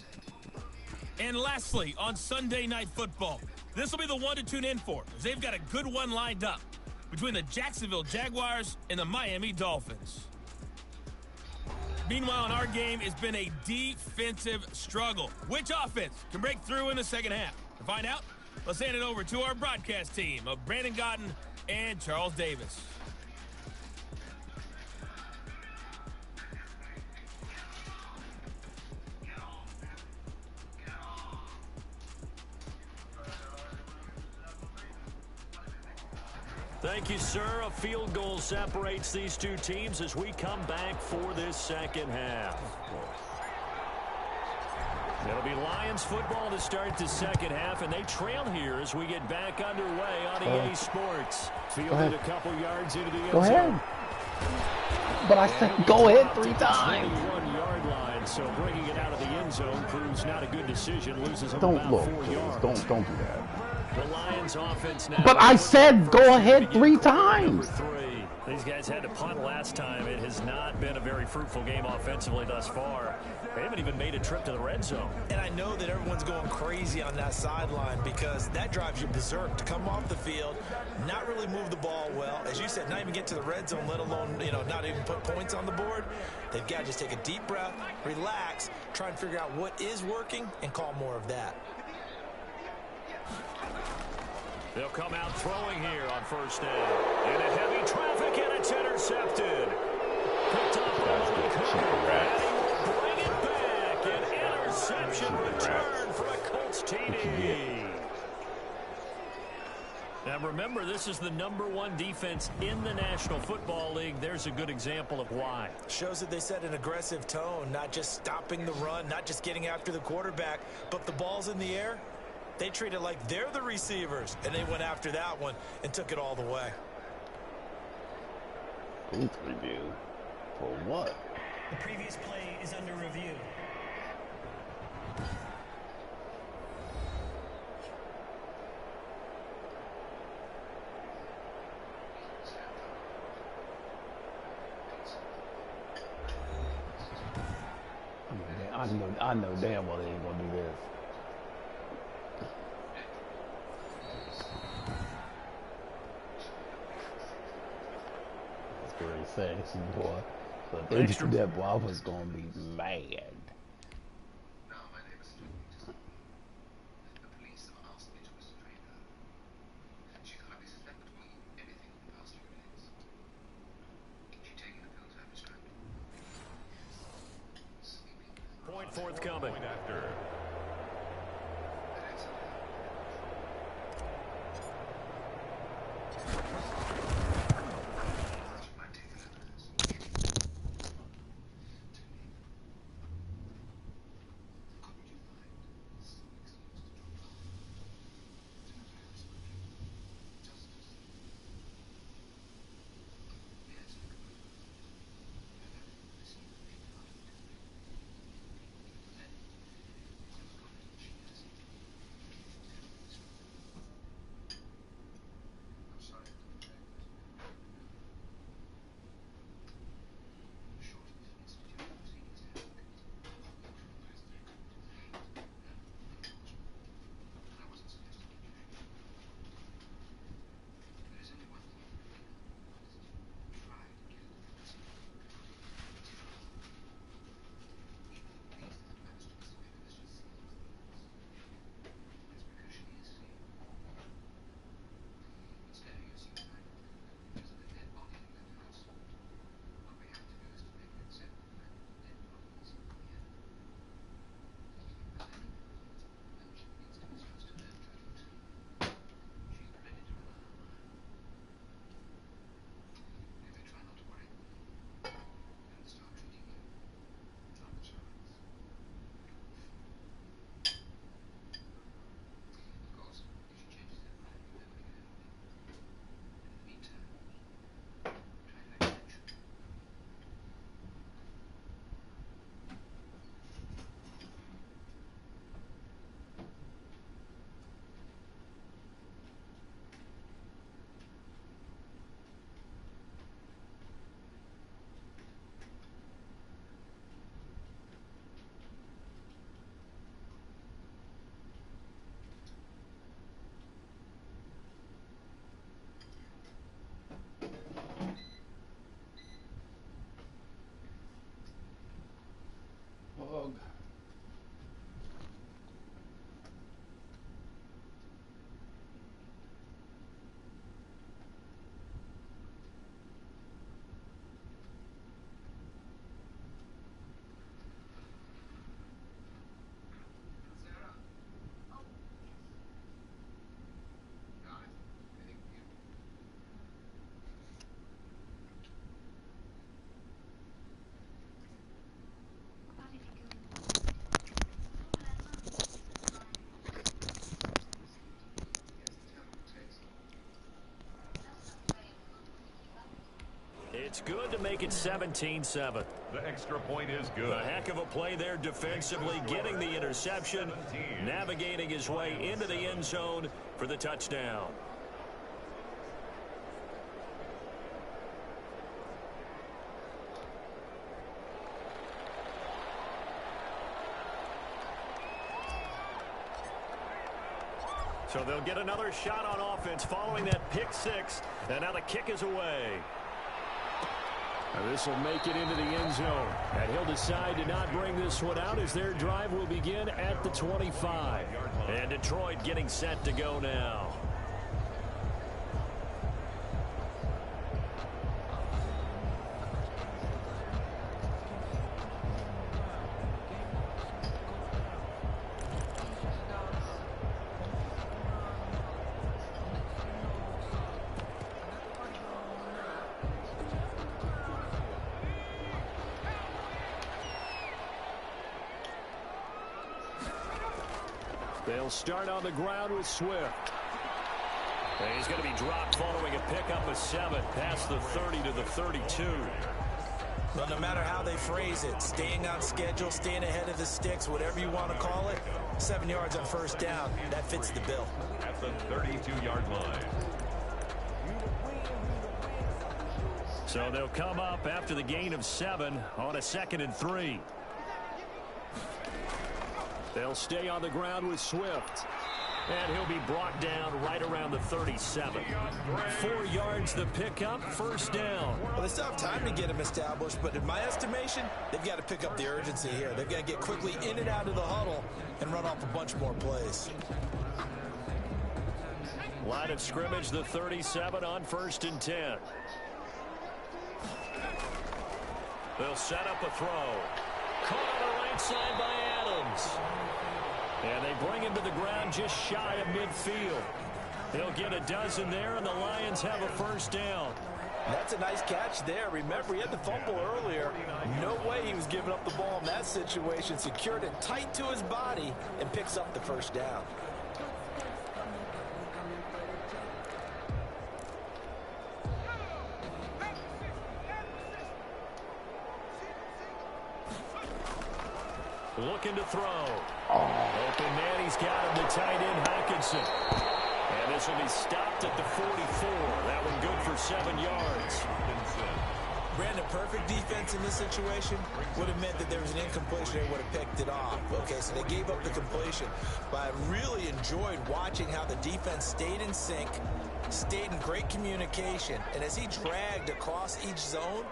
And lastly, on Sunday Night Football, this will be the one to tune in for, as they've got a good one lined up between the Jacksonville Jaguars and the Miami Dolphins. Meanwhile, in our game, it's been a defensive struggle. Which offense can break through in the second half? To find out, let's hand it over to our broadcast team of Brandon Gaudin and Charles Davis. Thank you, sir. A field goal separates these 2 teams as we come back for this second half. It'll be Lions football to start the second half, and they trail here as we get back underway on EA Sports. Fielded a couple yards into the end zone. Go ahead. But I said go ahead 3 times. 21-yard line, so bringing it out of the end zone proves not a good decision. Loses them Don't about look, 4 yards. don't do that. The Lions offense now. But I said go ahead 3 times. Number 3. These guys had to punt last time. It has not been a very fruitful game offensively thus far. They haven't even made a trip to the red zone. And I know that everyone's going crazy on that sideline because that drives you berserk to come off the field, not really move the ball well. As you said, not even get to the red zone, let alone, not even put points on the board. They've got to just take a deep breath, relax, try and figure out what is working and call more of that. They'll come out throwing here on first down. In a heavy traffic, and it's intercepted. Picked up on the Cooper, and he will bring it back. An interception return for a Colts TD. Now remember, this is the #1 defense in the National Football League. There's a good example of why. Shows that they set an aggressive tone, not just stopping the run, not just getting after the quarterback, but the ball's in the air. They treat it like they're the receivers, and they went after that one and took it all the way. Booth review? For what? The previous play is under review. I know damn well they ain't gonna do this. That's very sexy, boy. But they do that, boy, I was gonna be mad. Point forthcoming. Point after. It's good to make it 17-7. The extra point is good. A heck of a play there defensively, getting the interception, navigating his way into the end zone for the touchdown. So they'll get another shot on offense following that pick six. And now the kick is away. This will make it into the end zone. And he'll decide to not bring this one out as their drive will begin at the 25. And Detroit getting set to go now. They'll start on the ground with Swift. And he's going to be dropped following a pickup of 7 past the 30 to the 32. Well, no matter how they phrase it, staying on schedule, staying ahead of the sticks, whatever you want to call it, 7 yards on first down, that fits the bill. At the 32-yard line. So they'll come up after the gain of 7 on a 2nd and 3. They'll stay on the ground with Swift. And he'll be brought down right around the 37. 4 yards the pickup, first down. Well, they still have time to get him established, but in my estimation, they've got to pick up the urgency here. They've got to get quickly in and out of the huddle and run off a bunch more plays. Line of scrimmage, the 37 on 1st and 10. They'll set up a throw. Caught on the right side by Adams. And they bring him to the ground just shy of midfield. They'll get a dozen there, and the Lions have a first down. That's a nice catch there. Remember, he had the fumble earlier. No way he was giving up the ball in that situation. Secured it tight to his body and picks up the first down. Looking to throw. Open man, he's got him, the tight end, Hockenson. And this will be stopped at the 44. That one good for 7 yards. Brandon, perfect defense in this situation would have meant that there was an incompletion and would have picked it off. Okay, so they gave up the completion. But I really enjoyed watching how the defense stayed in sync, stayed in great communication. And as he dragged across each zone,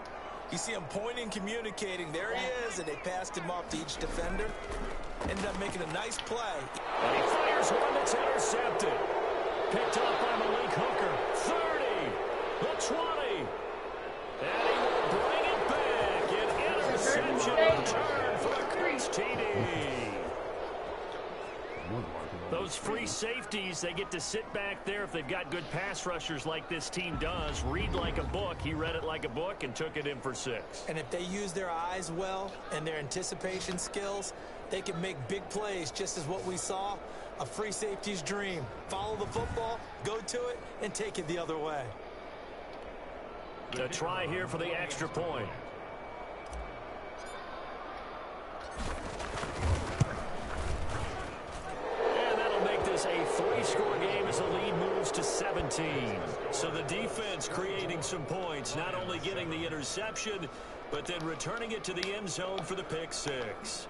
you see him pointing, communicating. There he is, and they passed him off to each defender. Ended up making a nice play. And he fires one that's intercepted. Picked up by Malik Hooker. 30, the 20. And he will bring it back. An interception return for the Colts TD. Those free safeties, they get to sit back there if they've got good pass rushers like this team does. Read like a book. He read it like a book and took it in for 6. And if they use their eyes well and their anticipation skills, they can make big plays, just as what we saw, a free safety's dream. Follow the football, go to it, and take it the other way. A try here for the extra point. A 3-score game as the lead moves to 17. So the defense creating some points, not only getting the interception, but then returning it to the end zone for the pick 6.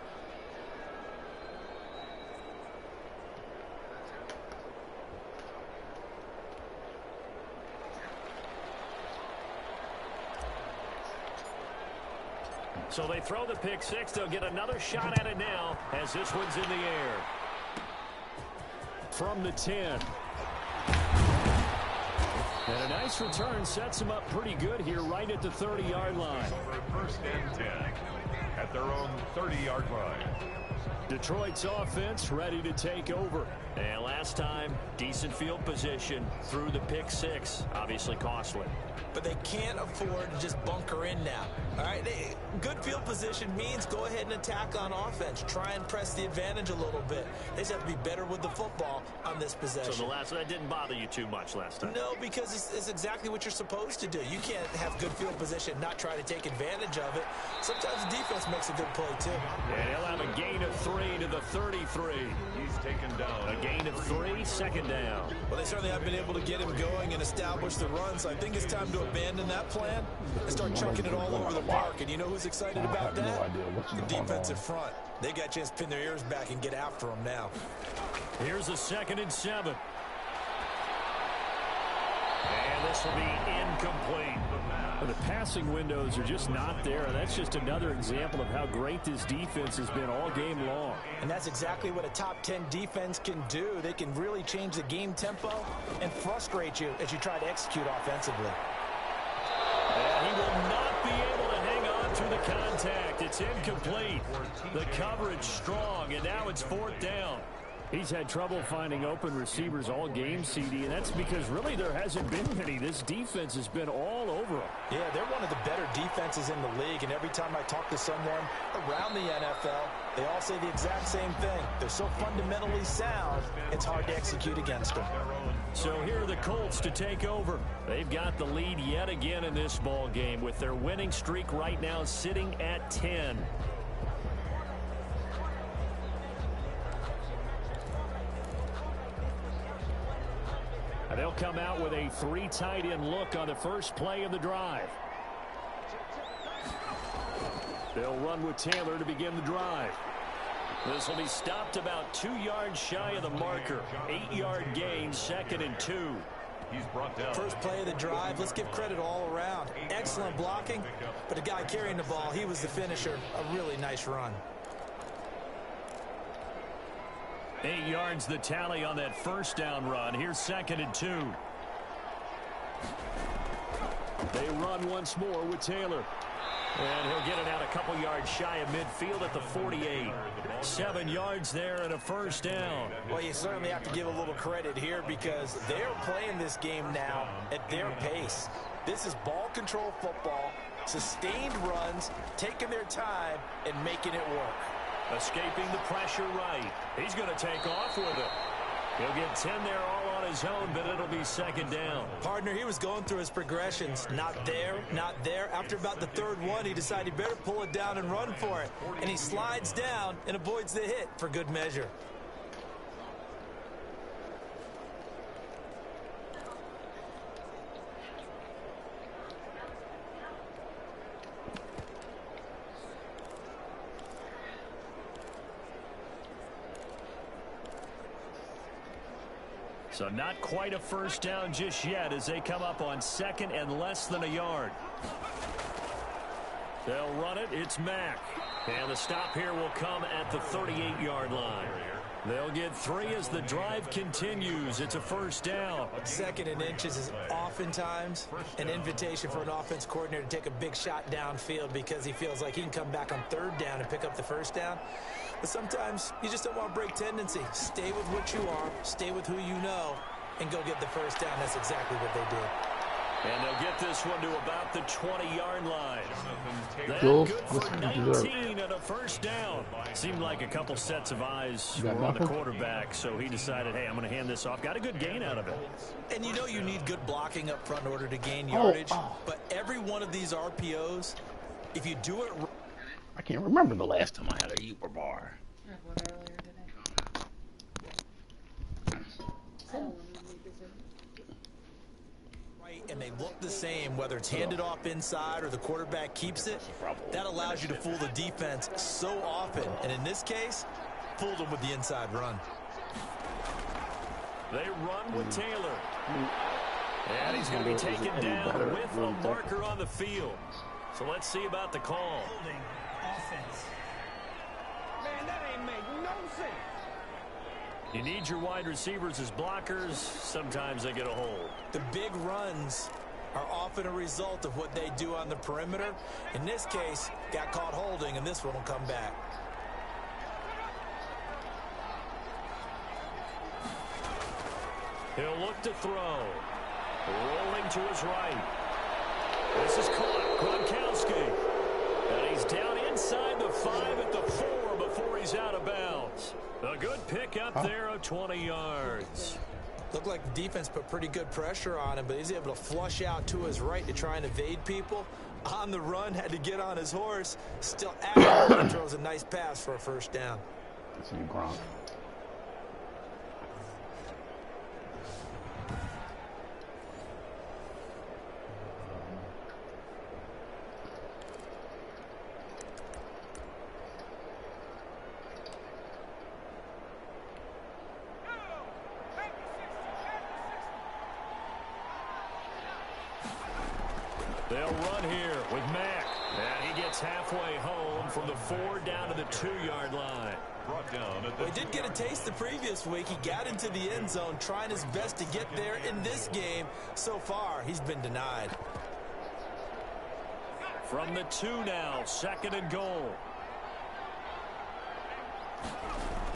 So they throw the pick 6. They'll get another shot at it now as this one's in the air. From the 10. And a nice return sets them up pretty good here right at the 30-yard line. First and 10 at their own 30-yard line. Detroit's offense ready to take over. And last time, decent field position through the pick 6. Obviously costly. But they can't afford to just bunker in now. All right, good field position means go ahead and attack on offense. Try and press the advantage a little bit. They just have to be better with the football on this possession. So that didn't bother you too much last time? No, because it's exactly what you're supposed to do. You can't have good field position and not try to take advantage of it. Sometimes the defense makes a good play, too. And he'll have a gain of 3 to the 33. He's taken down. A gain of 3, 2nd down. Well, they certainly have been able to get him going and establish the run, so I think it's time to abandon that plan and start chunking it all over the park. And you know who's excited about that? No idea what's the defensive front. They got a chance to pin their ears back and get after him now. Here's a 2nd and 7. this will be incomplete. Well, the passing windows are just not there. That's just another example of how great this defense has been all game long. And that's exactly what a top 10 defense can do. They can really change the game tempo and frustrate you as you try to execute offensively. And he will not be able to hang on through the contact. It's incomplete. The coverage strong, and now it's 4th down. He's had trouble finding open receivers all game, CD, and that's because really there hasn't been many. This defense has been all over them. Yeah, they're one of the better defenses in the league, and every time I talk to someone around the NFL, they all say the exact same thing. They're so fundamentally sound, it's hard to execute against them. So here are the Colts to take over. They've got the lead yet again in this ball game with their winning streak right now sitting at 10. They'll come out with a 3 tight end look on the first play of the drive. They'll run with Taylor to begin the drive. This will be stopped about 2 yards shy of the marker. 8-yard gain, 2nd and 2. He's brought down. First play of the drive, let's give credit all around. Excellent blocking, but the guy carrying the ball, he was the finisher. A really nice run. 8 yards the tally on that first down run. Here's 2nd and 2. They run once more with Taylor. And he'll get it out a couple yards shy of midfield at the 48. 7 yards there and a first down. Well, you certainly have to give a little credit here because they're playing this game now at their pace. This is ball control football, sustained runs, taking their time, and making it work. Escaping the pressure right. He's going to take off with it. He'll get 10 there all on his own, but it'll be 2nd down. Partner, he was going through his progressions. Not there, not there. After about the 3rd one, he decided he better pull it down and run for it. And he slides down and avoids the hit for good measure. So not quite a first down just yet as they come up on 2nd and less than a yard. They'll run it. It's Mack. And the stop here will come at the 38-yard line. They'll get 3 as the drive continues. It's a first down. 2nd and inches is oftentimes an invitation for an offense coordinator to take a big shot downfield because he feels like he can come back on 3rd down and pick up the first down. But sometimes you just don't want to break tendency. Stay with what you are, stay with who you know, and go get the first down. That's exactly what they did. And they'll get this one to about the 20-yard line. That's Cool. good for 19 and a first down. Seemed like a couple sets of eyes were on the quarterback, so he decided, hey, I'm going to hand this off. Got a good gain out of it. And you know you need good blocking up front in order to gain yardage. But every one of these RPOs, if you do it right. I can't remember the last time I had a Uber bar. And they look the same, whether it's handed off inside or the quarterback keeps it, that allows you to fool the defense so often. And in this case, fooled them with the inside run. They run with Taylor. And he's going to be taken down with a marker on the field. So let's see about the call. Holding offense. Man, that ain't make no sense. You need your wide receivers as blockers. Sometimes they get a hold. The big runs are often a result of what they do on the perimeter. In this case, got caught holding, and this one will come back. He'll look to throw. Rolling to his right. This is caught. Gronkowski. And he's down inside the 5 at the 4 before he's out of bounds. A good pick up there of 20 yards. Looked like the defense put pretty good pressure on him, but he's able to flush out to his right to try and evade people. On the run, had to get on his horse. Still active and throws a nice pass for a first down. That's you, Gronk. run here with Mack. And he gets halfway home from the 4 down to the 2-yard line. Brought down at the Well, he did get a taste the previous week. He got into the end zone, trying his best to get there in this game. So far, he's been denied. From the 2 now, 2nd and goal.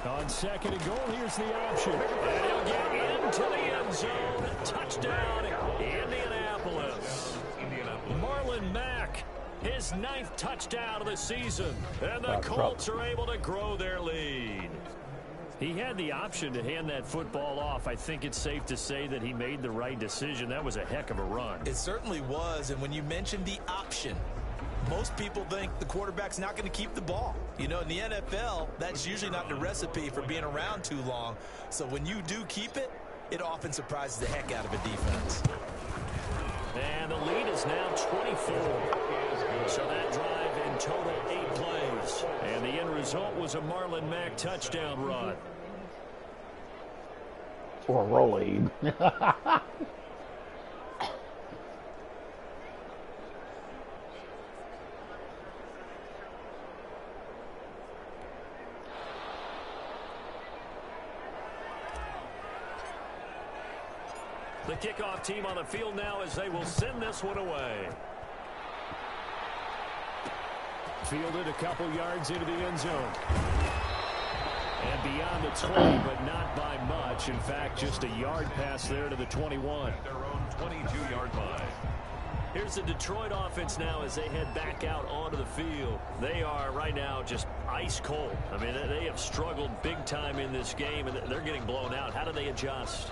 On 2nd and goal, here's the option. And he'll get into the end zone. Touchdown, Indianapolis. Marlon Mack, his 9th touchdown of the season. And the Colts are able to grow their lead. He had the option to hand that football off. I think it's safe to say that he made the right decision. That was a heck of a run. It certainly was. And when you mentioned the option, most people think the quarterback's not going to keep the ball. You know, in the NFL, that's usually not the recipe for being around too long. So when you do keep it, it often surprises the heck out of a defense. And the lead is now 24. So that drive in total 8 plays. And the end result was a Marlon Mack touchdown run. Or rolling. The kickoff team on the field now as they will send this one away. Fielded a couple yards into the end zone. And beyond the 20, but not by much. In fact, just a yard pass there to the 21. their own 22-yard line. Here's the Detroit offense now as they head back out onto the field. They are right now just ice cold. I mean, they have struggled big time in this game, and they're getting blown out. How do they adjust?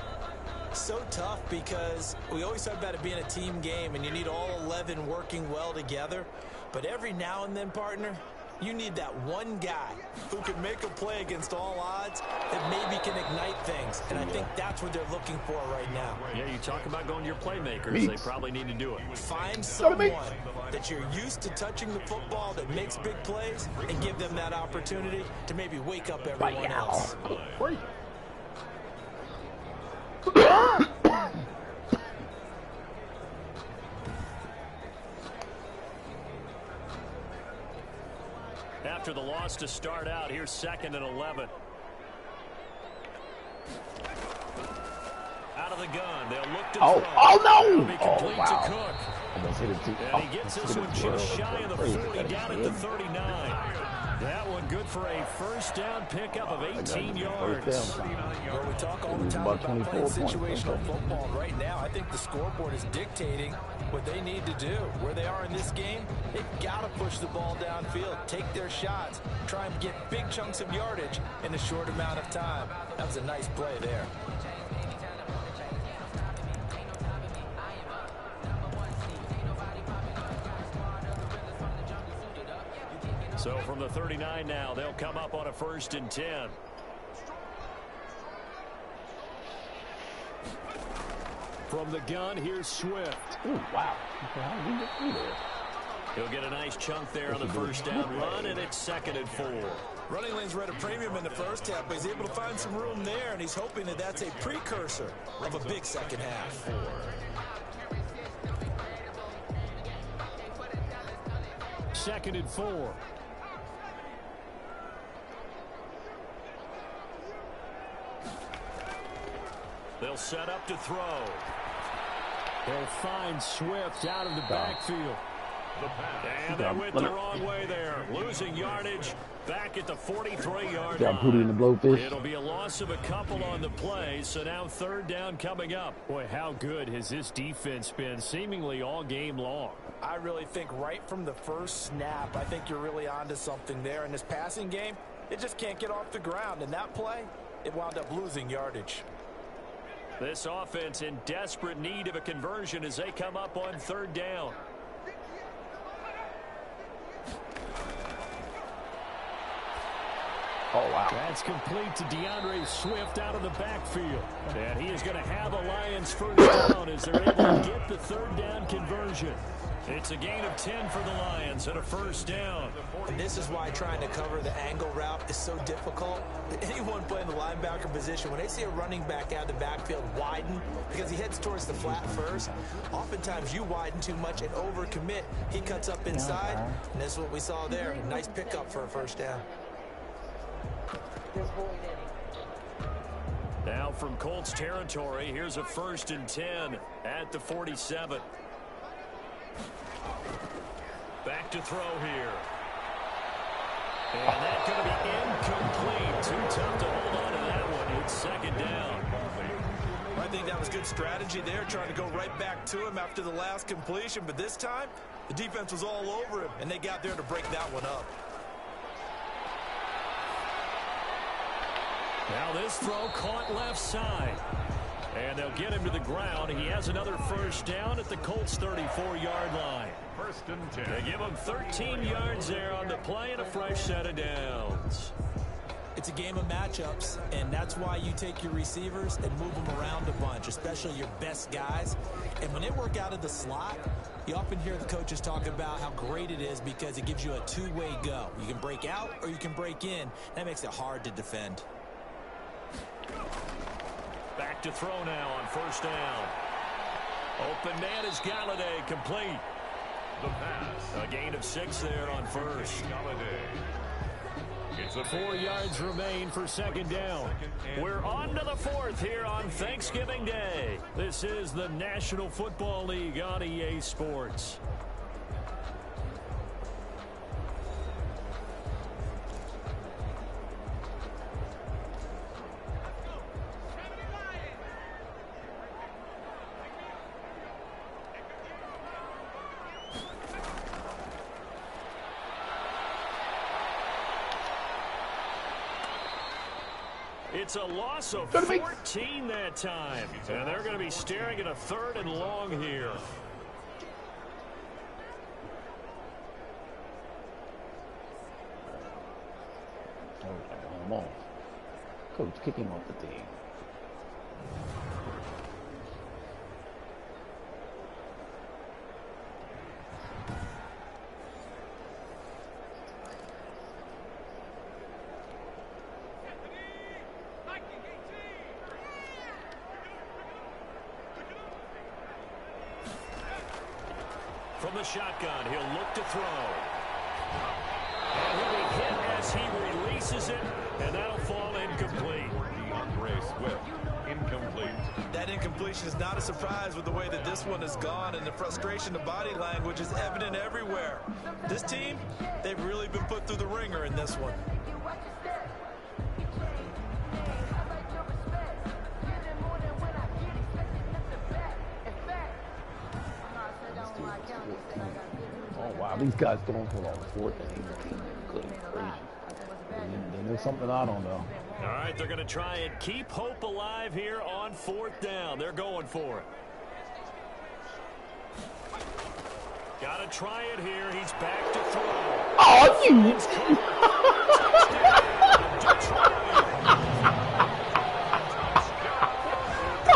So tough because we always talk about it being a team game and you need all 11 working well together. But every now and then, partner, you need that one guy who can make a play against all odds that maybe can ignite things. And I think that's what they're looking for right now. Yeah, you talk about going to your playmakers. They probably need to do it. Find someone that you're used to touching the football that makes big plays and give them that opportunity to maybe wake up everyone else. After the loss to start out, here's 2nd and 11. Out of the gun, they'll look to throw. Oh no! It'll be complete Oh, wow. to Cook. Almost hit it too. And he gets this one just shy of the 40, down at the 39. That one good for a first down pickup of 18 yards. Well, we talk all the time about playing situational football. Right now, I think the scoreboard is dictating what they need to do. Where they are in this game, they've got to push the ball downfield, take their shots, try and get big chunks of yardage in a short amount of time. That was a nice play there. So from the 39 now, they'll come up on a 1st and 10. From the gun, here's Swift. Ooh, wow. How did he get through there? He'll get a nice chunk there on the first down run, and it's 2nd and 4. Running lanes were at a premium in the first half, but he's able to find some room there, and he's hoping that that's a precursor of a big second half. Second and 4. They'll set up to throw. They'll find Swift out of the backfield. And they went the wrong way there. Losing yardage back at the 43-yard line. Put in the blowfish. It'll be a loss of a couple on the play, so now 3rd down coming up. Boy, how good has this defense been seemingly all game long? I really think right from the first snap, I think you're really onto something there. In this passing game, it just can't get off the ground. And that play, it wound up losing yardage. This offense in desperate need of a conversion as they come up on 3rd down. Oh, wow. That's complete to DeAndre Swift out of the backfield. And he is going to have a Lions 1st down as they're able to get the 3rd down conversion. It's a gain of 10 for the Lions and a first down. And this is why trying to cover the angle route is so difficult. Anyone playing the linebacker position, when they see a running back out of the backfield widen, because he heads towards the flat first, oftentimes you widen too much and overcommit. He cuts up inside, and that's what we saw there. Nice pickup for a first down. Now from Colts territory, here's a 1st and 10 at the 47. Back to throw here. And that's going to be incomplete. Too tough to hold on to that one. It's 2nd down. I think that was good strategy there, trying to go right back to him after the last completion. But this time, the defense was all over him, and they got there to break that one up. Now this throw caught left side. And they'll get him to the ground. He has another first down at the Colts' 34-yard line. 1st and 10. They give him 13 yards there on the play and a fresh set of downs. It's a game of matchups, and that's why you take your receivers and move them around a bunch, especially your best guys. And when they work out of the slot, you often hear the coaches talk about how great it is because it gives you a two-way go. You can break out or you can break in. That makes it hard to defend. Back to throw now on 1st down. Open man is Galladay, complete. The pass. A gain of 6 there on 1st. Galladay. It's 4 yards remain for 2nd down. We're on to the 4th here on Thanksgiving Day. This is the National Football League on EA Sports. It's a loss of 14 that time. And they're going to be staring at a 3rd and long here. Come on. Coach, kick him off the team. From the shotgun, he'll look to throw. And he'll be hit as he releases it, and that'll fall incomplete. DeAndre Swift, incomplete. That incompletion is not a surprise with the way that this one has gone, and the frustration of body language is evident everywhere. This team, they've really been put through the ringer in this one. Oh, wow. These guys going for all 4th and 18. Good gracious. They know something I don't know. All right, they're going to try and keep hope alive here on 4th down. They're going for it. Got to try it here. He's back to throw. Oh, you!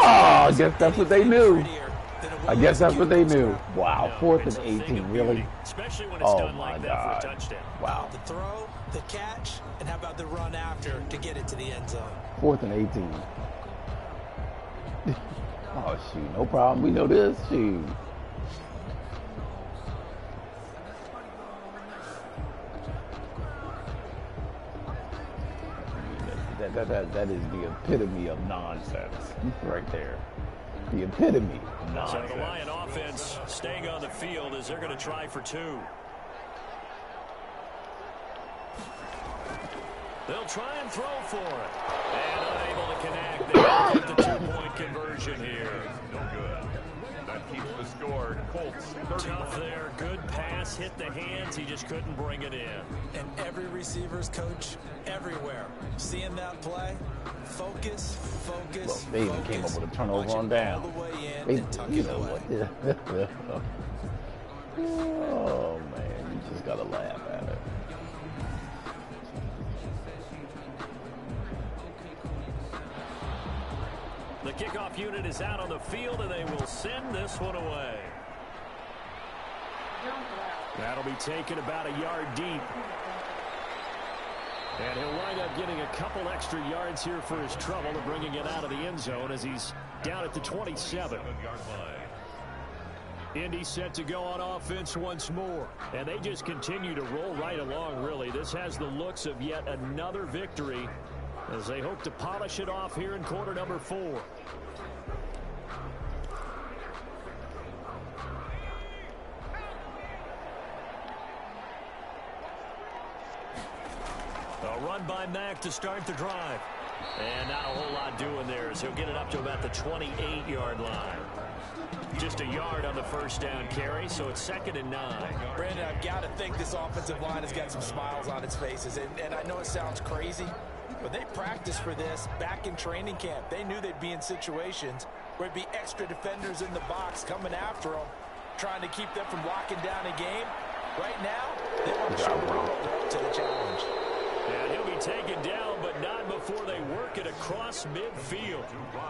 Oh, I guess that's what they knew. I guess that's what they knew. Wow, 4th and 18, really? Especially when it's done like that for a touchdown. Wow. The throw, the catch, and how about the run after to get it to the end zone? 4th and 18. Oh, shoot, no problem. We know this. Shoot. That is the epitome of nonsense right there. The epitome of nonsense. So the Lion offense staying on the field as they're going to try for 2. They'll try and throw for it. And unable to connect. They get the 2-point conversion here. No good. That keeps the score. Colts 30. Tough there. Good pass. Hit the hands. He just couldn't bring it in. And every receiver's coach everywhere. Seeing that play, focus, focus, well, they even came up with a turnover on down. All the way in they, and tuck you it know away. what? Oh, man. You just got to laugh at it. The kickoff unit is out on the field, and they will send this one away. That'll be taken about a yard deep. And he'll wind up getting a couple extra yards here for his trouble to bringing it out of the end zone as he's down at the 27. Indy set to go on offense once more. And they just continue to roll right along, really. This has the looks of yet another victory as they hope to polish it off here in quarter number 4. A run by Mack to start the drive. And not a whole lot doing there as he'll get it up to about the 28-yard line. Just a yard on the first down carry, so it's 2nd and 9. Brandon, I've got to think this offensive line has got some smiles on its faces. And I know it sounds crazy, but they practiced for this back in training camp. They knew they'd be in situations where it'd be extra defenders in the box coming after them, trying to keep them from locking down a game. Right now, they want to show the world they're up to the challenge. And he'll be taken down, but not before they work it across midfield.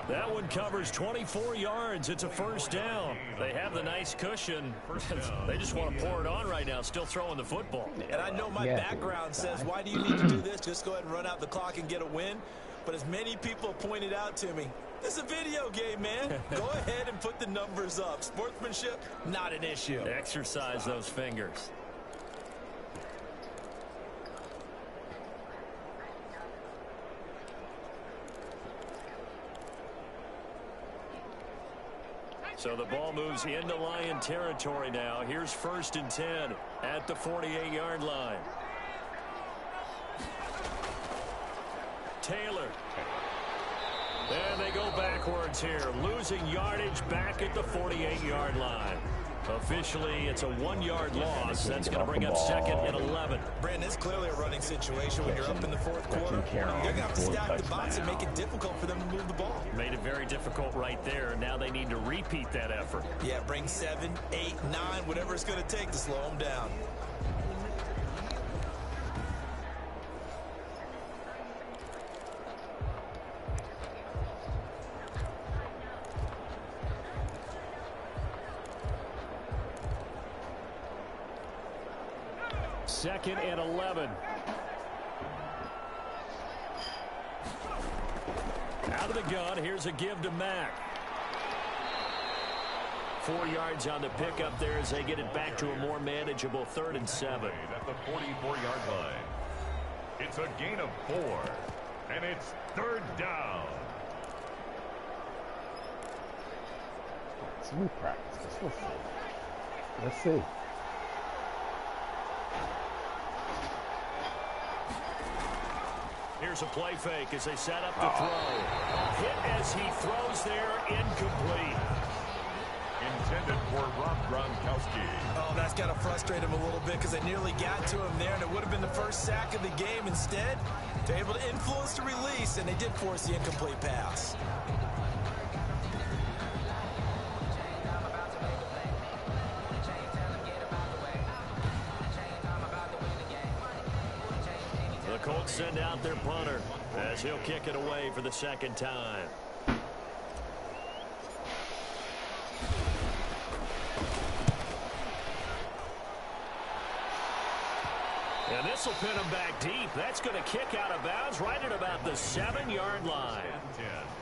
That one covers 24 yards. It's a first down. They have the nice cushion. They just want to pour it on right now, still throwing the football. And I know my background says, why do you need to do this? Just go ahead and run out the clock and get a win. But as many people pointed out to me, this is a video game, man. Go ahead and put the numbers up. Sportsmanship, not an issue. Exercise those fingers. So the ball moves into Lion territory now. Here's 1st and 10 at the 48-yard line. Taylor. And they go backwards here, losing yardage back at the 48-yard line. Officially, it's a 1-yard loss. That's going to bring up 2nd and 11. Brandon, it's clearly a running situation when you're up in the 4th quarter. They're going to have to stack the box and make it difficult for them to move the ball. Made it very difficult right there. Now they need to repeat that effort. Yeah, bring 7, 8, 9, whatever it's going to take to slow them down. Second and 11. Out of the gun, here's a give to Mack. 4 yards on the pickup there as they get it back to a more manageable 3rd and 7. At the 44-yard line. It's a gain of 4, and it's 3rd down. So we practice this. Let's see. Here's a play fake as they set up the throw. A hit as he throws there, incomplete. Intended for Rob Gronkowski. Oh, that's got to frustrate him a little bit because they nearly got to him there, and it would have been the first sack of the game. Instead, they're able to influence the release, and they did force the incomplete pass. Colts send out their punter as he'll kick it away for the 2nd time. And this will pin him back deep. That's going to kick out of bounds right at about the 7-yard line.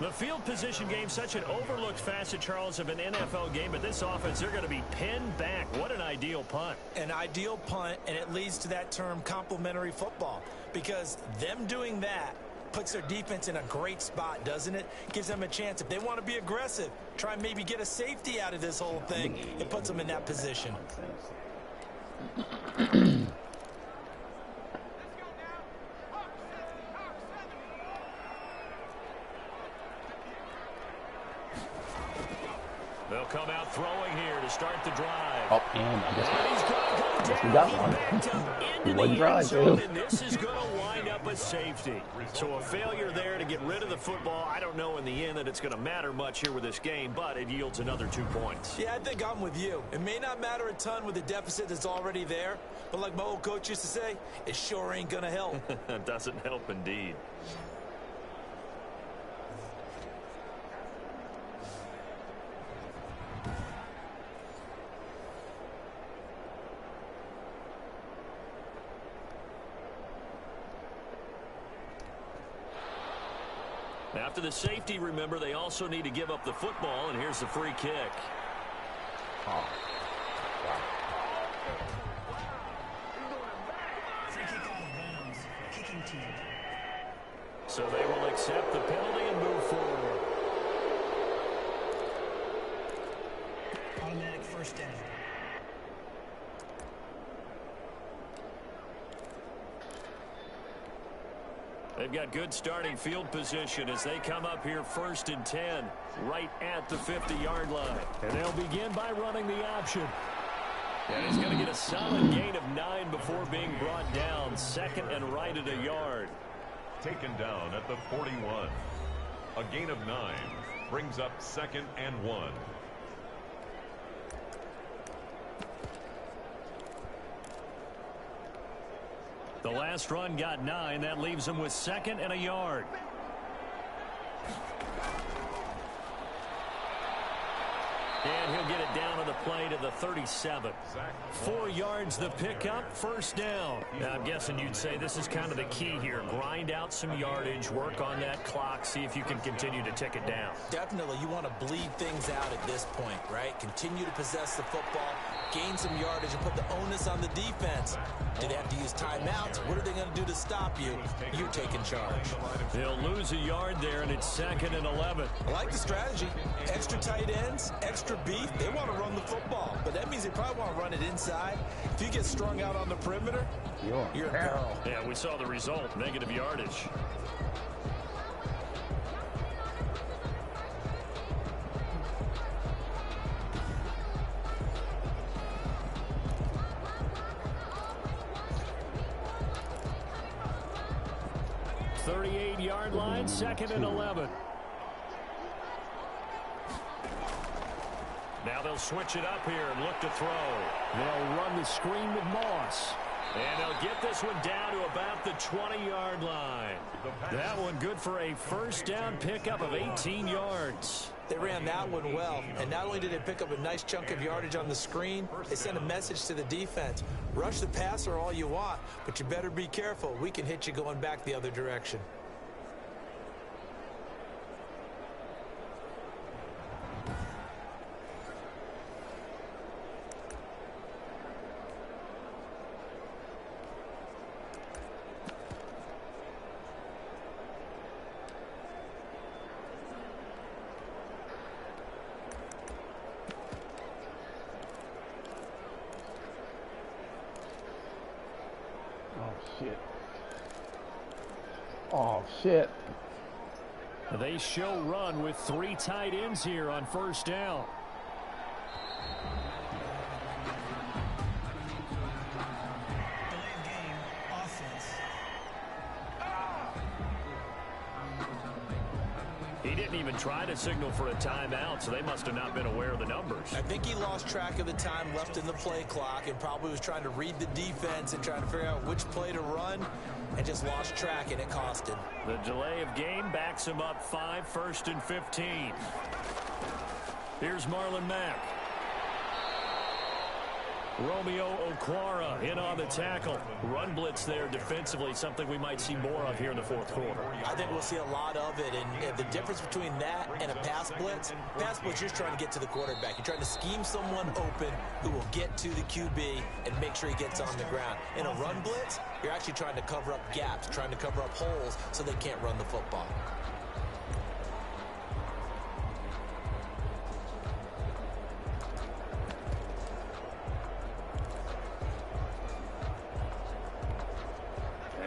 The field position game, such an overlooked facet, Charles, of an NFL game, but this offense, they're going to be pinned back. What an ideal punt. An ideal punt, and it leads to that term complementary football, because them doing that puts their defense in a great spot, doesn't it? Gives them a chance. If they want to be aggressive, try and maybe get a safety out of this whole thing, it puts them in that position. They'll come out throwing here to start the drive. Oh, and I guess we got one. He wasn't dry, too. And this is going to wind up a safety. So a failure there to get rid of the football. I don't know in the end that it's going to matter much here with this game, but it yields another 2 points. Yeah, I think I'm with you. It may not matter a ton with the deficit that's already there, but like my old coach used to say, it sure ain't going to help. It doesn't help indeed. After the safety, remember, they also need to give up the football, and here's the free kick. Free kick out of bounds. Kicking team. So they will accept the penalty and move forward. Automatic first down. They've got good starting field position as they come up here 1st and 10, right at the 50-yard line. And they'll begin by running the option. And he's going to get a solid gain of 9 before being brought down. 2nd and right at a yard. Taken down at the 41. A gain of 9 brings up 2nd and 1. The last run got 9. That leaves him with 2nd and a yard. And he'll get it down on the play to the 37. 4 yards the pickup, 1st down. Now, I'm guessing you'd say this is kind of the key here. Grind out some yardage, work on that clock, see if you can continue to tick it down. Definitely, you want to bleed things out at this point, right? Continue to possess the football, gain some yardage, and put the onus on the defense. Do they have to use timeouts? What are they going to do to stop you? You're taking charge. They'll lose a yard there, and it's 2nd and 11. I like the strategy. Extra tight ends, extra beef. They want to run the football, but that means they probably want to run it inside. If you get strung out on the perimeter, you're in peril. Yeah, we saw the result, negative yardage. Yard line, 2nd and 11. Now they'll switch it up here and look to throw. They'll run the screen with Moss. And they'll get this one down to about the 20-yard line. That one good for a 1st down pickup of 18 yards. They ran that one well, and not only did they pick up a nice chunk of yardage on the screen, they sent a message to the defense. Rush the passer all you want, but you better be careful. We can hit you going back the other direction. Oh, shit. They show run with 3 tight ends here on 1st down. Delayed game, offense. He didn't even try to signal for a timeout, so they must have not been aware of the numbers. I think he lost track of the time left in the play clock and probably was trying to read the defense and trying to figure out which play to run and just lost track, and it cost him. The delay of game backs him up 5, 1st and 15. Here's Marlon Mack. Romeo Okwara in on the tackle. Run blitz there defensively, something we might see more of here in the 4th quarter. I think we'll see a lot of it, and the difference between that and a pass blitz, you're just trying to get to the quarterback. You're trying to scheme someone open who will get to the QB and make sure he gets on the ground. In a run blitz, you're actually trying to cover up gaps, trying to cover up holes so they can't run the football.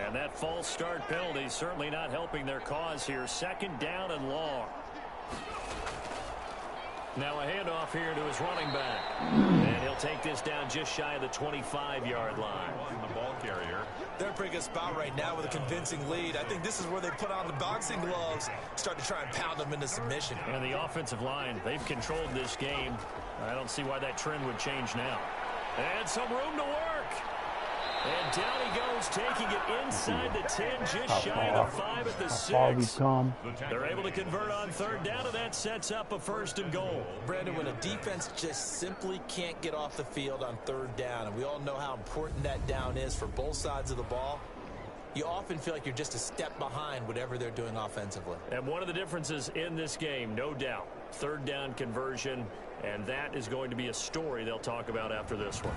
And that false start penalty certainly not helping their cause here. 2nd down and long. Now a handoff here to his running back. And he'll take this down just shy of the 25-yard line. The ball carrier. They're in a pretty good spot right now with a convincing lead. I think this is where they put on the boxing gloves, start to try and pound them into submission. And the offensive line, they've controlled this game. I don't see why that trend would change now. And some room to work. And down he goes, taking it inside the 10, just shy of the 5 at the 6. They're able to convert on 3rd down, and that sets up a 1st and goal. Brandon, when a defense just simply can't get off the field on 3rd down, and we all know how important that down is for both sides of the ball, you often feel like you're just a step behind whatever they're doing offensively. And one of the differences in this game, no doubt, third down conversion, and that is going to be a story they'll talk about after this one.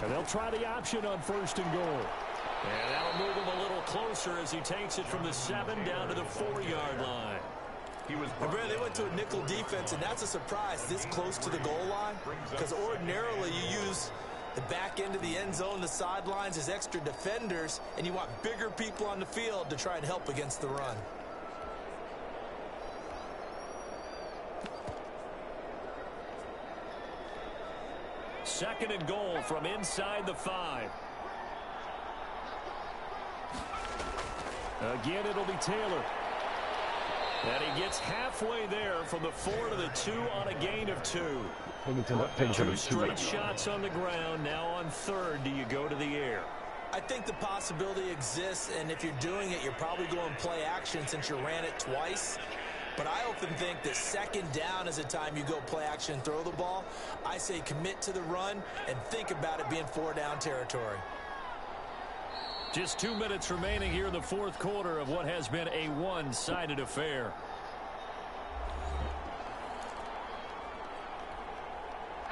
And they'll try the option on 1st and goal. And that'll move him a little closer as he takes it from the 7 down to the 4-yard line. They went to a nickel defense, and that's a surprise this close to the goal line, because ordinarily you use the back end of the end zone, the sidelines as extra defenders, and you want bigger people on the field to try and help against the run. Second and goal from inside the 5. Again, it'll be Taylor. And he gets halfway there from the 4 to the 2 on a gain of 2. Two straight shots on the ground. Now on 3rd, do you go to the air? I think the possibility exists, and if you're doing it, you're probably going play action since you ran it twice. But I often think that 2nd down is a time you go play action and throw the ball. I say commit to the run and think about it being 4-down territory. Just 2 minutes remaining here in the 4th quarter of what has been a one-sided affair.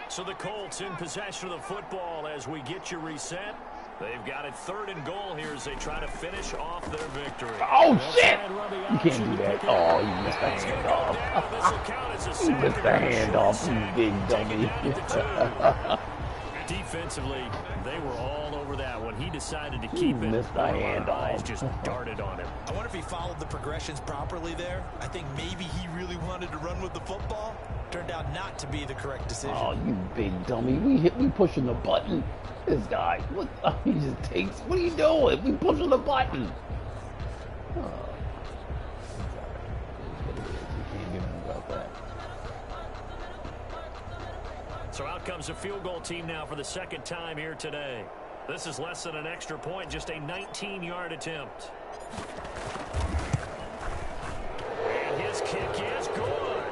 So the Colts in possession of the football as we get you reset. They've got it 3rd and goal here as they try to finish off their victory. Oh, shit! You can't do that. Oh, you missed the handoff. You missed the handoff, you big dummy. Defensively, they were all over that one. He decided to keep it. Missed the handoff. Just darted on him. I wonder if he followed the progressions properly there. I think maybe he really wanted to run with the football. Turned out not to be the correct decision. Oh, you big dummy. We pushing the button. This guy, what? He just takes. What are you doing? We pushing the button. Oh. You can't get him about that. So out comes a field goal team now for the 2nd time here today. This is less than an extra point, just a 19-yard attempt. And his kick is good.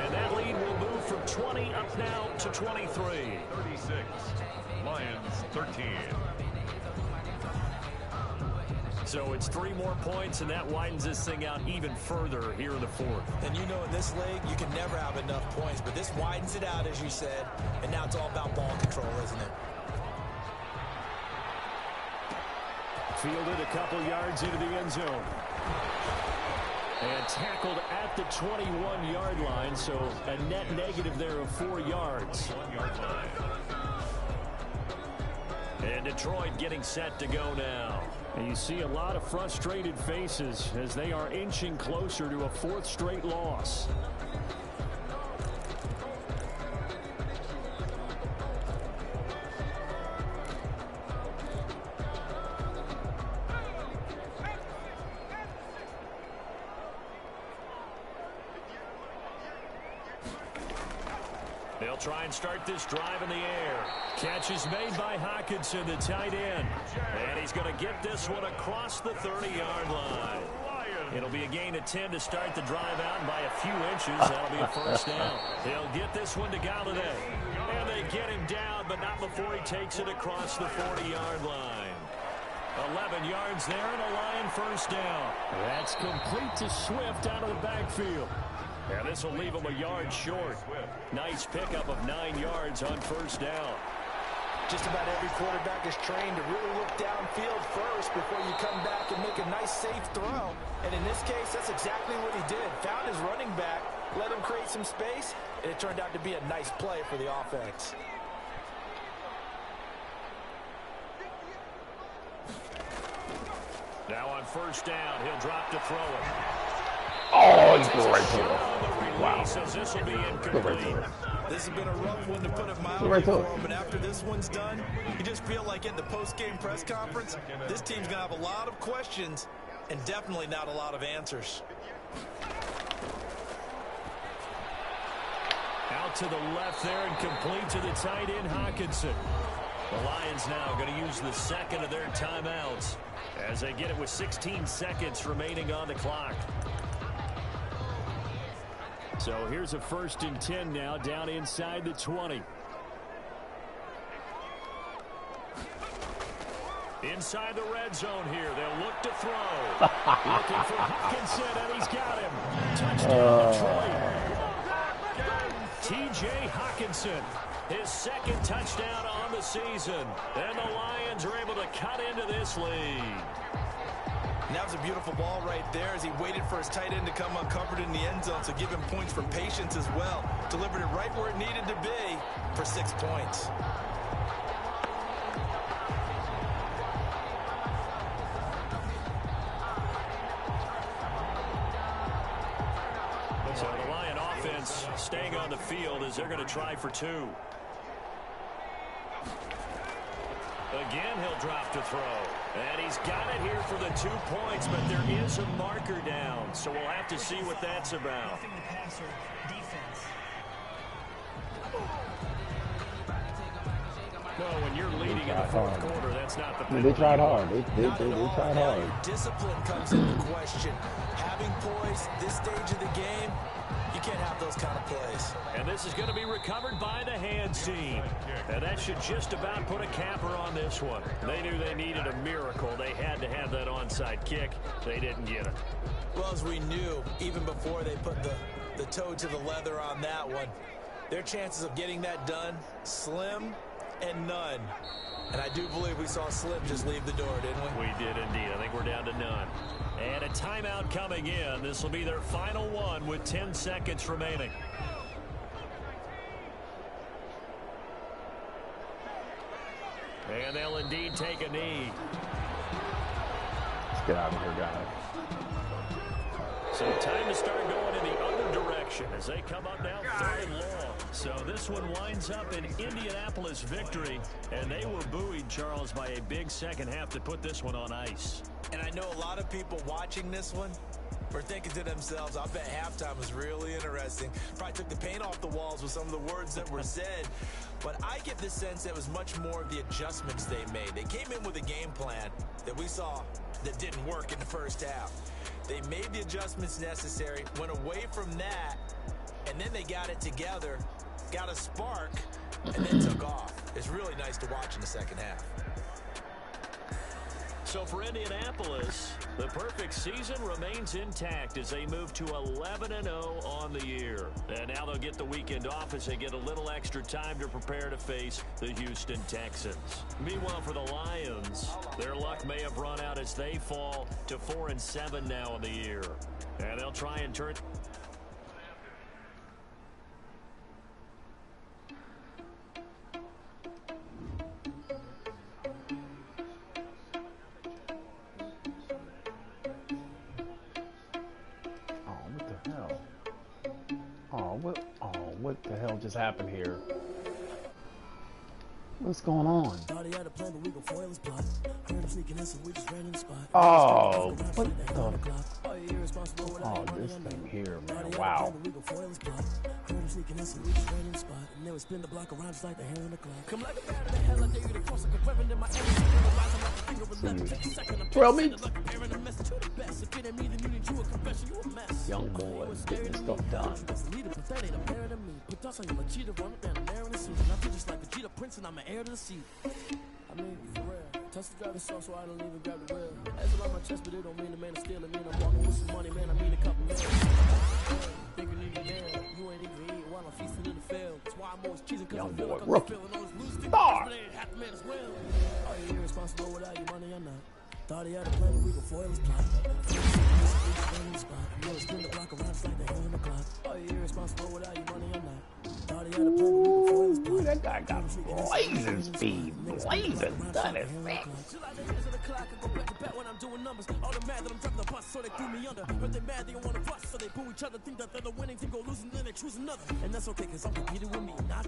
And that lead will move from 20 up now to 23. 36. Lions 13. So it's 3 more points, and that widens this thing out even further here in the 4th. And you know in this league, you can never have enough points, but this widens it out, as you said, and now it's all about ball control, isn't it? Fielded a couple yards into the end zone. And tackled at the 21-yard line, so a net negative there of 4 yards. 1-yard line. And Detroit getting set to go now. And you see a lot of frustrated faces as they are inching closer to a 4th straight loss. They'll try and start this drive in the air. Catch is made by Hockenson, the tight end. And he's going to get this one across the 30-yard line. It'll be a gain of 10 to start the drive out, and by a few inches, that'll be a 1st down. They'll get this one to Galladay. And they get him down, but not before he takes it across the 40-yard line. 11 yards there and a Lion 1st down. That's complete to Swift out of the backfield. And this will leave him a yard short. Nice pickup of 9 yards on 1st down. Just about every quarterback is trained to really look downfield first before you come back and make a nice, safe throw. And in this case, that's exactly what he did. Found his running back, let him create some space, and it turned out to be a nice play for the offense. Now on 1st down, he'll drop to throw it. Oh, he's going right to it. Wow. This will be incomplete. This has been a rough one, to put it mildly, for him, but after this one's done, you just feel like in the post-game press conference, this team's going to have a lot of questions and definitely not a lot of answers. Out to the left there and complete to the tight end, Hockenson. The Lions now going to use the second of their timeouts as they get it with 16 seconds remaining on the clock. So here's a 1st and 10 now down inside the 20. Inside the red zone here. They'll look to throw. Looking for Hockenson, and he's got him. Touchdown, Detroit. T.J. Hockenson, his 2nd touchdown on the season. And the Lions are able to cut into this lead. And that was a beautiful ball right there as he waited for his tight end to come uncovered in the end zone, so give him points for patience as well. Delivered it right where it needed to be for 6 points. So the Lion offense staying on the field as they're going to try for 2. Again, he'll drop to throw. And he's got it here for the 2 points, but there is a marker down. So we'll have to see what that's about. Roughing the passer defense. No, when you're leading in the 4th quarter, that's not the penalty. They tried hard. They tried hard. Discipline comes into question. Having poise this stage of the game, you can't have those kind of plays. And this is going to be recovered by the hands team. And that should just about put a capper on this one. They knew they needed a miracle. They had to have that onside kick. They didn't get it. Well, as we knew, even before they put the toe to the leather on that one, their chances of getting that done, slim and none. And I do believe we saw Slim just leave the door, didn't we? We did indeed. I think we're down to none. And a timeout coming in. This will be their final one with 10 seconds remaining. And they'll indeed take a knee. Let's get out of here, guys. So time to start going in the other direction as they come up now 3rd and long. So this one winds up in Indianapolis victory, and they were buoyed, Charles, by a big second half to put this one on ice. And I know a lot of people watching this one were thinking to themselves, I bet halftime was really interesting. Probably took the paint off the walls with some of the words that were said. But I get the sense that it was much more of the adjustments they made. They came in with a game plan that we saw that didn't work in the first half. They made the adjustments necessary, went away from that, and then they got it together, got a spark, and then took off. It's really nice to watch in the second half. So for Indianapolis, the perfect season remains intact as they move to 11-0 on the year. And now they'll get the weekend off as they get a little extra time to prepare to face the Houston Texans. Meanwhile, for the Lions, their luck may have run out as they fall to 4-7 now in the year. And they'll try and turn... What the hell just happened here? What's going on? Oh, what the? Oh, this thing here, man. Wow. Throw me. Young boy getting this stuff done. I mean, for real. Touch the driver's sauce so I don't even grab the wheel. That's a lot on my chest, but it don't mean the man is stealing. Mean I'm walking with some money, man. I mean a couple million. Think you need me now. You ain't even eating while I'm feasting in the field. That's why I'm always cheesing because I feel like I'm feeling those loose things. But they ain't half the man as well. Are you irresponsible without your money or not? Thought he had a plan, but we gon' foil his plot. You know, spin the block around, it's like the hell in the clock. Are you irresponsible without your money or not? Thought he had a plan, but we gon' foil his plot. That guy got blazing speed. Blazing. That is fast. Doing numbers, all the mad that I'm dropping the bus, so they threw me under. Heard they mad, they don't wanna bust, so they boo each other, think that they're the winning team, go losing, then they choose another. And that's okay, cause I'm competing with me, not